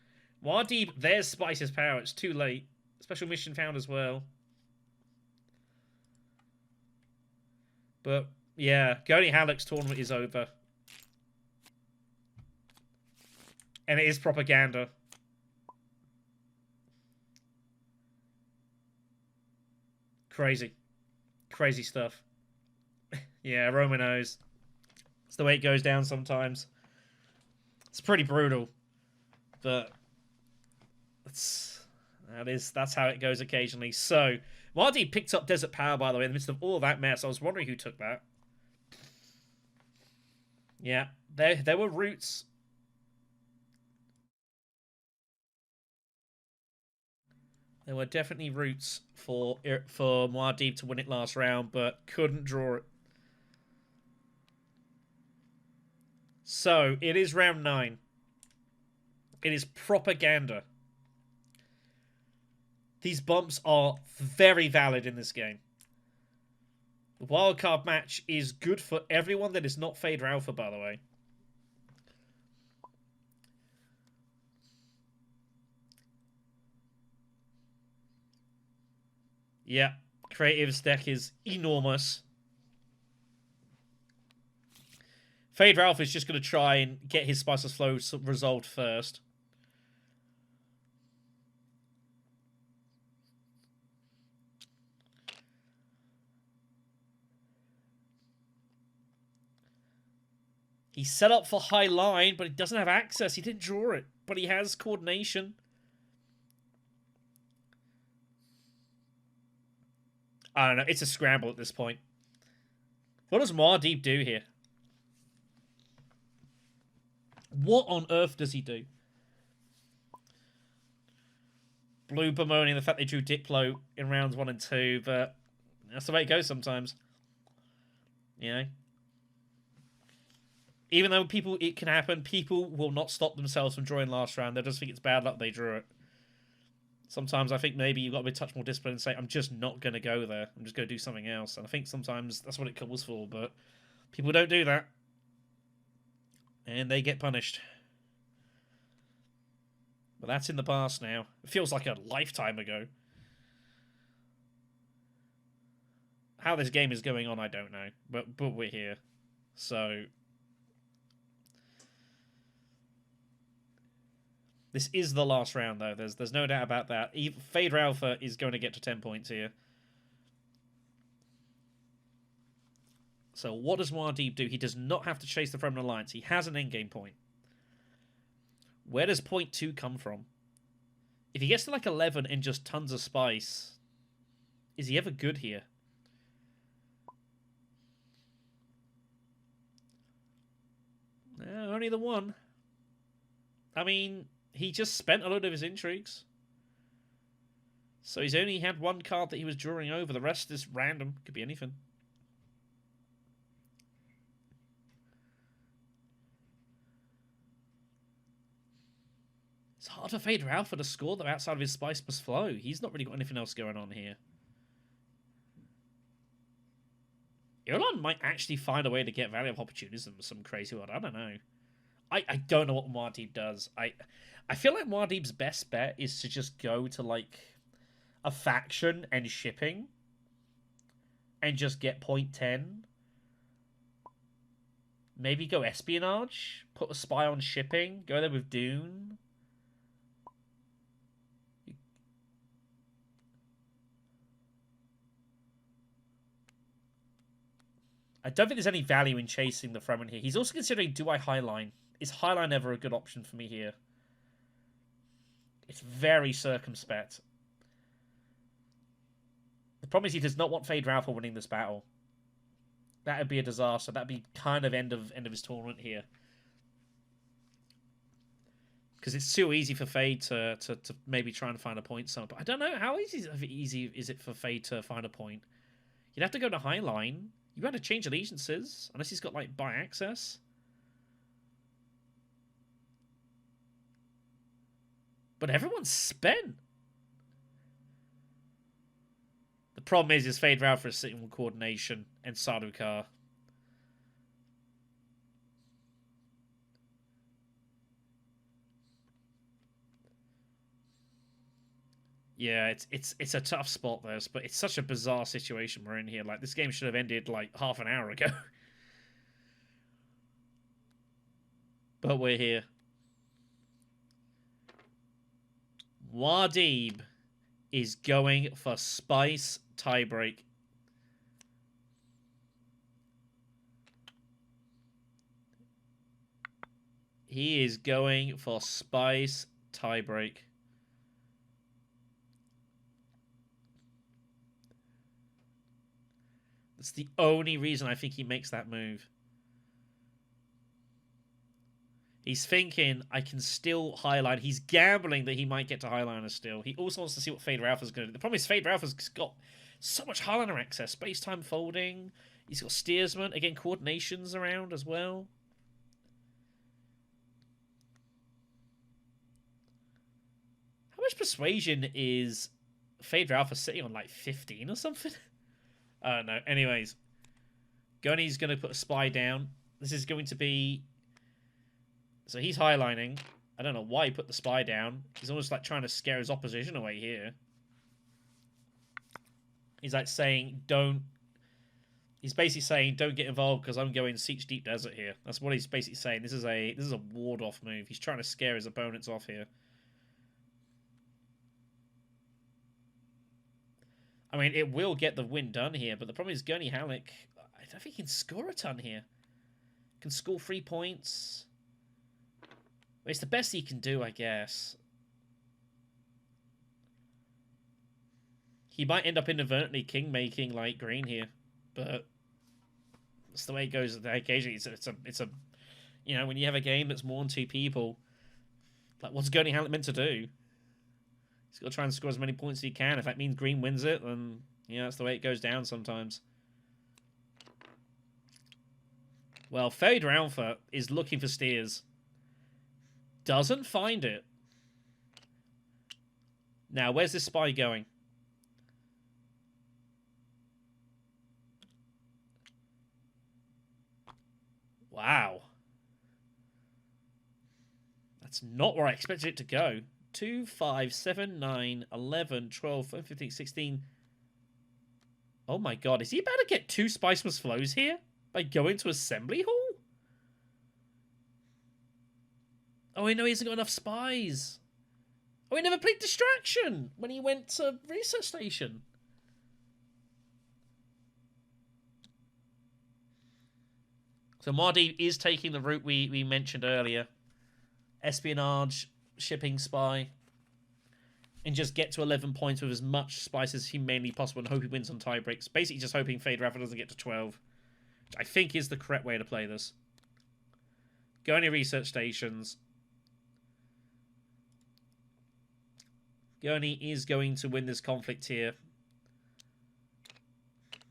Muad'Dib, there's Spice's power. It's too late. Special mission found as well. But, yeah, Gurney Halleck's tournament is over. And it is Propaganda. Crazy. Crazy stuff. Yeah, Roman knows. It's the way it goes down sometimes. It's pretty brutal. But that's how it goes occasionally. So, Muad'Dib picked up Desert Power, by the way, in the midst of all that mess. I was wondering who took that. Yeah, there were roots There were definitely routes for Muad'Dib to win it last round, but couldn't draw it. So, it is round 9. It is propaganda. These bumps are very valid in this game. The wildcard match is good for everyone that is not Phaedra Alpha, by the way. Yeah, Creative's deck is enormous. Phaedra Alpha is just going to try and get his Spiceless Flow resolved first. He's set up for high line, but he doesn't have access. He didn't draw it, but he has coordination. I don't know. It's a scramble at this point. What does Muad'Dib do here? What on earth does he do? Blue bemoaning the fact they drew Diplo in rounds 1 and 2, but that's the way it goes sometimes. You know? Even though it can happen, people will not stop themselves from drawing last round. They'll just think it's bad luck they drew it. Sometimes I think maybe you've got to be a touch more disciplined and say, I'm just not going to go there. I'm just going to do something else. And I think sometimes that's what it calls for, but people don't do that. And they get punished. But that's in the past now. It feels like a lifetime ago. How this game is going on, I don't know. But we're here. So this is the last round, though. There's no doubt about that. Phaedra Alpha is going to get to 10 points here. So what does Muad'Dib do? He does not have to chase the Fremen Alliance. He has an endgame point. Where does point 2 come from? If he gets to like 11 and just tons of spice, is he ever good here? No, only the one. I mean, he just spent a load of his intrigues. So he's only had one card that he was drawing over. The rest is random. Could be anything. It's hard for Phaedra Alpha to score, though, outside of his Spice plus Flow. He's not really got anything else going on here. Irulan might actually find a way to get Value of Opportunism with some crazy one. I don't know. I don't know what Muad'Dib does. I feel like Muad'Dib's best bet is to just go to, like, a faction and shipping. And just get point 10. Maybe go espionage. Put a spy on shipping. Go there with Dune. I don't think there's any value in chasing the Fremen here. He's also considering, do I highline? Is highline ever a good option for me here? It's very circumspect. The problem is he does not want Phaedra Alpha winning this battle. That would be a disaster. That would be kind of end of his tournament here. Because it's too easy for Fade to maybe try and find a point somewhere. But I don't know, how easy is it for Fade to find a point? You'd have to go to highline. You had to change allegiances, unless he's got, like, by access. But everyone's spent. The problem is Phaedra Alpha is sitting with coordination and Sardaukar. Yeah, it's a tough spot there, but it's such a bizarre situation we're in here. Like, this game should have ended like half an hour ago. But we're here. Muad'Dib is going for Spice tiebreak. He is going for Spice tiebreak. That's the only reason I think he makes that move. He's thinking, I can still highline. He's gambling that he might get to highliner still. He also wants to see what Fader Alpha's going to do. The problem is Fader Alpha's got so much highliner access. Space-time folding. He's got steersman. Again, coordination's around as well. How much persuasion is Fader Alpha sitting on? Like 15 or something? I don't know. Anyways. Gunny's going to put a spy down. This is going to be... So he's highlining. I don't know why he put the spy down. He's almost like trying to scare his opposition away here. He's like saying, don't... He's basically saying, don't get involved because I'm going Siege Deep Desert here. That's what he's basically saying. This is a ward-off move. He's trying to scare his opponents off here. I mean, it will get the win done here, but the problem is Gurney Halleck, I don't think he can score a ton here. Can score 3 points. It's the best he can do, I guess. He might end up inadvertently king-making like green here, but that's the way it goes. Occasionally, it's a, you know, when you have a game that's more than 2 people, like what's Gurney Halleck meant to do? He's got to try and score as many points as he can. If that means green wins it, then yeah, that's the way it goes down sometimes. Well, Fader Alpha is looking for steers. Doesn't find it. Now, where's this spy going? Wow. That's not where I expected it to go. 2, 5, 7, 9, 11, 12, 14, 15, 16. Oh my god, is he about to get 2 Spiceless Flows here? By going to Assembly Hall? Oh, I know he hasn't got enough spies. Oh, he never played Distraction when he went to Research Station. So Mardi is taking the route we mentioned earlier. Espionage, shipping spy. And just get to 11 points with as much spice as humanly possible and hope he wins on tie breaks. Basically just hoping Fader Alpha doesn't get to 12. Which I think is the correct way to play this. Go any research stations. Gurney is going to win this conflict here.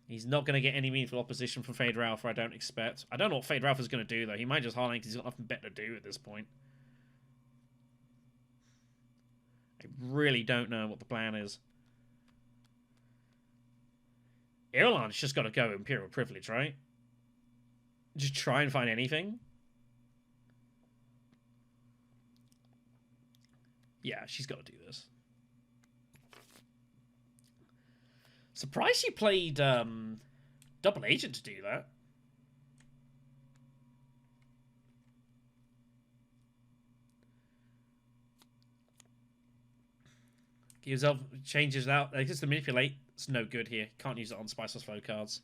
He's not going to get any meaningful opposition from Fader Alpha, I don't expect. I don't know what Fader Alpha is going to do, though. He might just highlight because he's got nothing better to do at this point. I really don't know what the plan is. Ireland's just got to go Imperial Privilege, right? Just try and find anything. Yeah, she's got to do this. Surprised she played Double Agent to do that. Gives up, changes out. I guess the manipulate. It's no good here. Can't use it on Spiceless Flow cards.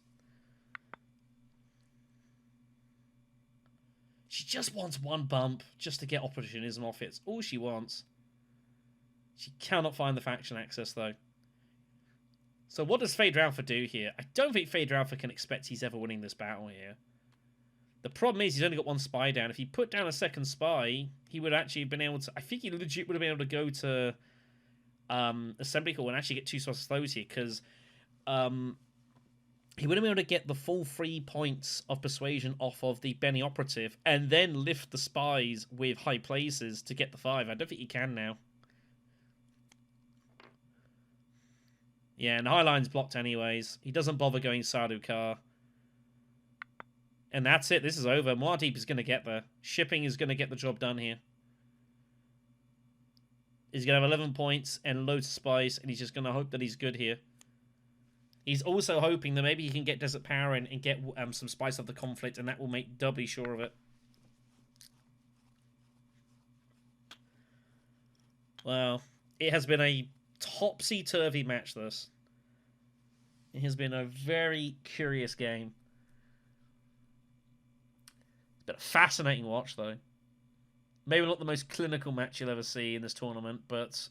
She just wants 1 bump just to get opportunism off it. It's all she wants. She cannot find the faction access, though. So what does Fader Alpha do here? I don't think Fader Alpha can expect he's ever winning this battle here. The problem is he's only got 1 spy down. If he put down a 2nd spy, he would actually have been able to... I think he legit would have been able to go to Assembly Hall and actually get 2 slows here, because he would have been able to get the full 3 points of persuasion off of the Benny Operative and then lift the spies with high places to get the 5. I don't think he can now. Yeah, and Highline's blocked anyways. He doesn't bother going Sardaukar. And that's it. This is over. Muad'Dib is going to get there. Shipping is going to get the job done here. He's going to have 11 points and loads of spice, and he's just going to hope that he's good here. He's also hoping that maybe he can get Desert Power in and get some spice of the conflict, and that will make doubly sure of it. Well, it has been a topsy-turvy match, this. It has been a very curious game. It's been a fascinating watch, though. Maybe not the most clinical match you'll ever see in this tournament, but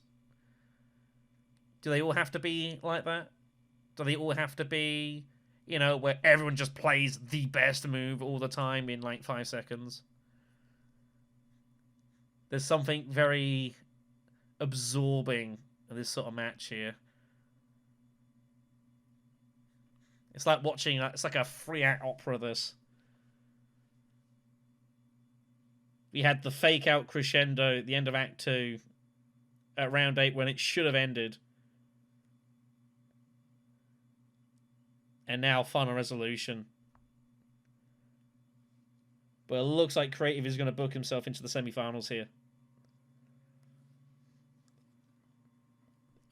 do they all have to be like that? Do they all have to be, you know, where everyone just plays the best move all the time in like 5 seconds? There's something very absorbing in this sort of match here. It's like watching, it's like a 3-act opera, this. We had the fake out crescendo at the end of Act 2 at round 8 when it should have ended. And now final resolution. But it looks like Creative is going to book himself into the semi-finals here.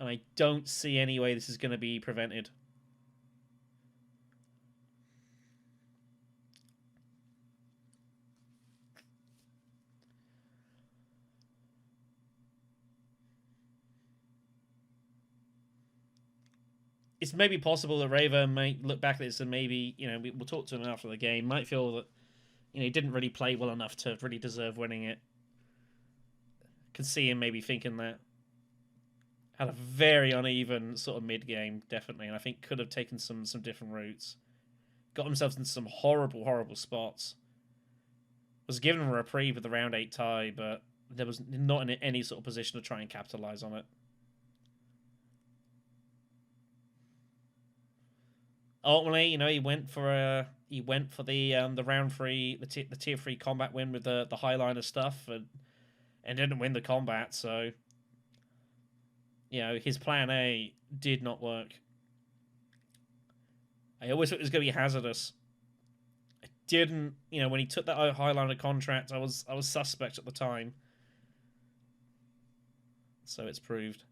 And I don't see any way this is going to be prevented. It's maybe possible that Rayverne might look back at this and maybe, you know, we'll talk to him after the game, might feel that, you know, he didn't really play well enough to really deserve winning it. Could see him maybe thinking that. Had a very uneven sort of mid-game, definitely, and I think could have taken some different routes. Got himself into some horrible, horrible spots. Was given a reprieve with the round 8 tie, but there was not in any sort of position to try and capitalise on it. Ultimately, you know, he went for the round 3, the tier 3 combat win with the highliner stuff, and didn't win the combat. So, you know, his plan A did not work. I always thought it was going to be hazardous. I didn't, you know, when he took that highliner contract, I was suspect at the time. So it's proved.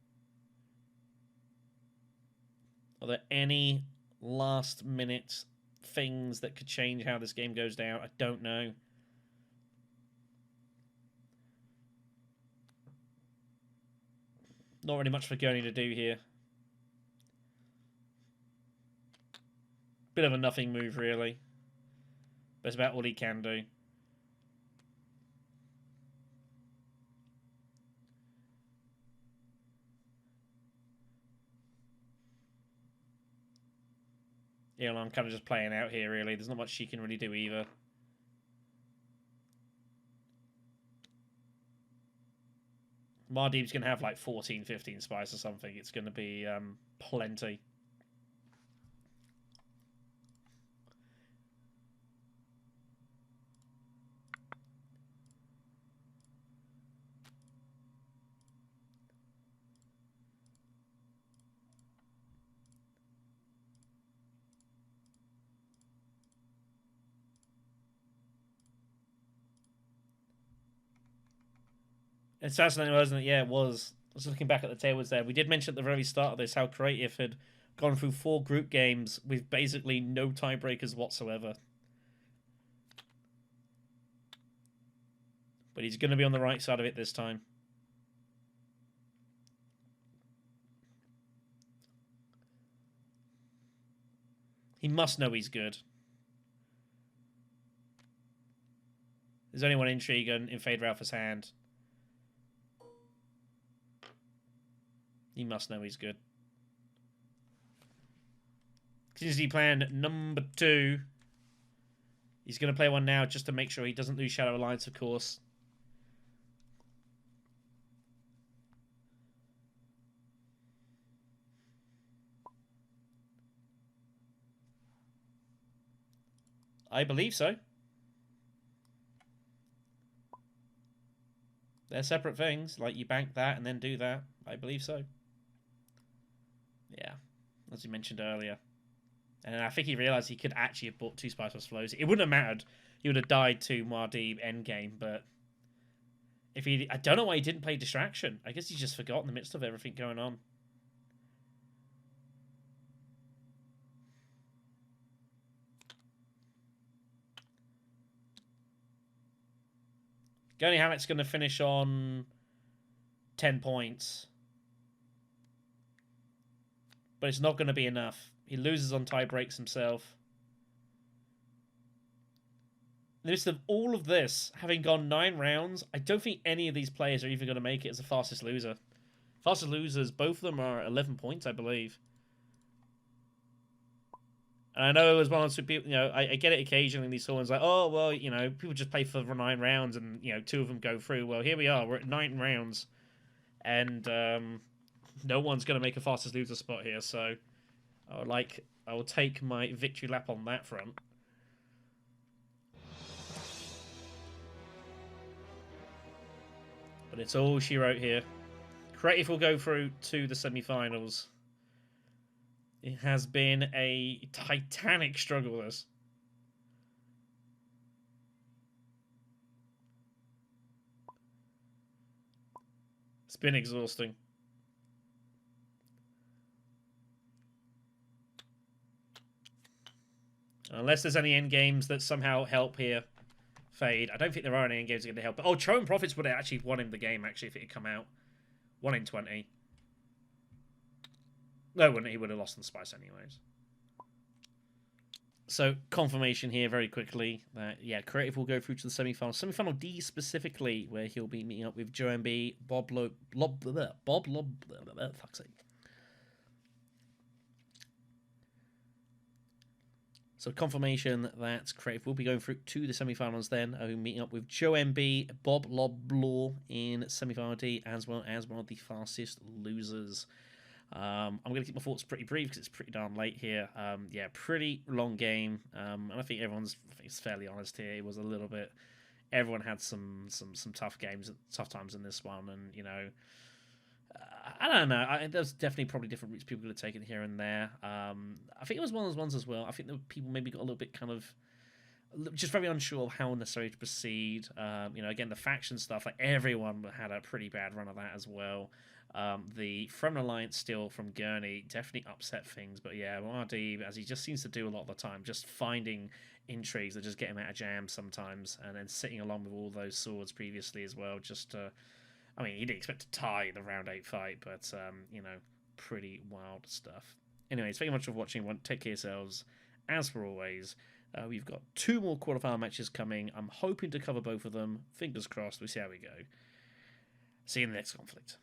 Are there any last minute things that could change how this game goes down? I don't know. Not really much for Gurney to do here. Bit of a nothing move, really. But it's about all he can do. Yeah, I'm kind of just playing out here, really. There's not much she can really do either. Mardeep's going to have like 14, 15 spice or something. It's going to be plenty. It's fascinating, wasn't it? Yeah, it was. I was looking back at the tables there. We did mention at the very start of this how Creative had gone through 4 group games with basically no tiebreakers whatsoever. But he's going to be on the right side of it this time. He must know he's good. There's only one intrigue in favour of Alpha's hand. He must know he's good. Contingency plan number 2. He's going to play one now just to make sure he doesn't lose Shadow Alliance, of course. I believe so. They're separate things. Like, you bank that and then do that. I believe so. Yeah, as you mentioned earlier. And I think he realised he could actually have bought 2 Spice Flows. It wouldn't have mattered. He would have died to Mardeep endgame, but if he... I don't know why he didn't play Distraction. I guess he's just forgot in the midst of everything going on. Gurney Hammett's going to finish on 10 points. But it's not going to be enough. He loses on tie breaks himself. In the midst of all of this, having gone 9 rounds, I don't think any of these players are even going to make it as the fastest loser. Fastest losers, both of them are 11 points, I believe. And I know it was one or two people, I get it occasionally in these tournaments, like, oh, well, people just play for 9 rounds and, 2 of them go through. Well, here we are, we're at 9 rounds, and no one's going to make a fastest loser spot here, so I will take my victory lap on that front. But it's all she wrote here. Creative will go through to the semi-finals. It has been a titanic struggle, this. It's been exhausting. Unless there's any end games that somehow help here. Fade. I don't think there are any end games that are going to help. Oh, Chosen Prophets would have actually won him the game, actually, if it had come out. 1 in 20. No, he would have lost on Spice anyways. So, confirmation here very quickly that, yeah, Creative will go through to the semi-final. Semi-final D specifically, where he'll be meeting up with Joe MB, Bob Lob, fuck's sake. So confirmation that Creative will be going through to the semi-finals then, meeting up with Joe MB, Bob Loblaw in semi-final D, as well as one of the fastest losers. I'm going to keep my thoughts pretty brief because it's pretty darn late here. Yeah, pretty long game, and I think everyone's fairly honest here. It was a little bit. Everyone had some tough games, tough times in this one, and I don't know. There's definitely probably different routes people could have taken here and there. I think it was one of those ones as well. I think that people maybe got a little bit kind of just very unsure of how necessary to proceed. Again, the faction stuff, like everyone had a pretty bad run of that as well. The Fremen Alliance steal from Gurney definitely upset things, but yeah, Muad'Dib, as he just seems to do a lot of the time, just finding intrigues that just get him out of jams sometimes, and then sitting along with all those swords previously as well, just I mean, he didn't expect to tie the round 8 fight, but, pretty wild stuff. Anyways, thank you much for watching. Take care of yourselves. As for always, we've got 2 more quarterfinal matches coming. I'm hoping to cover both of them. Fingers crossed. We'll see how we go. See you in the next conflict.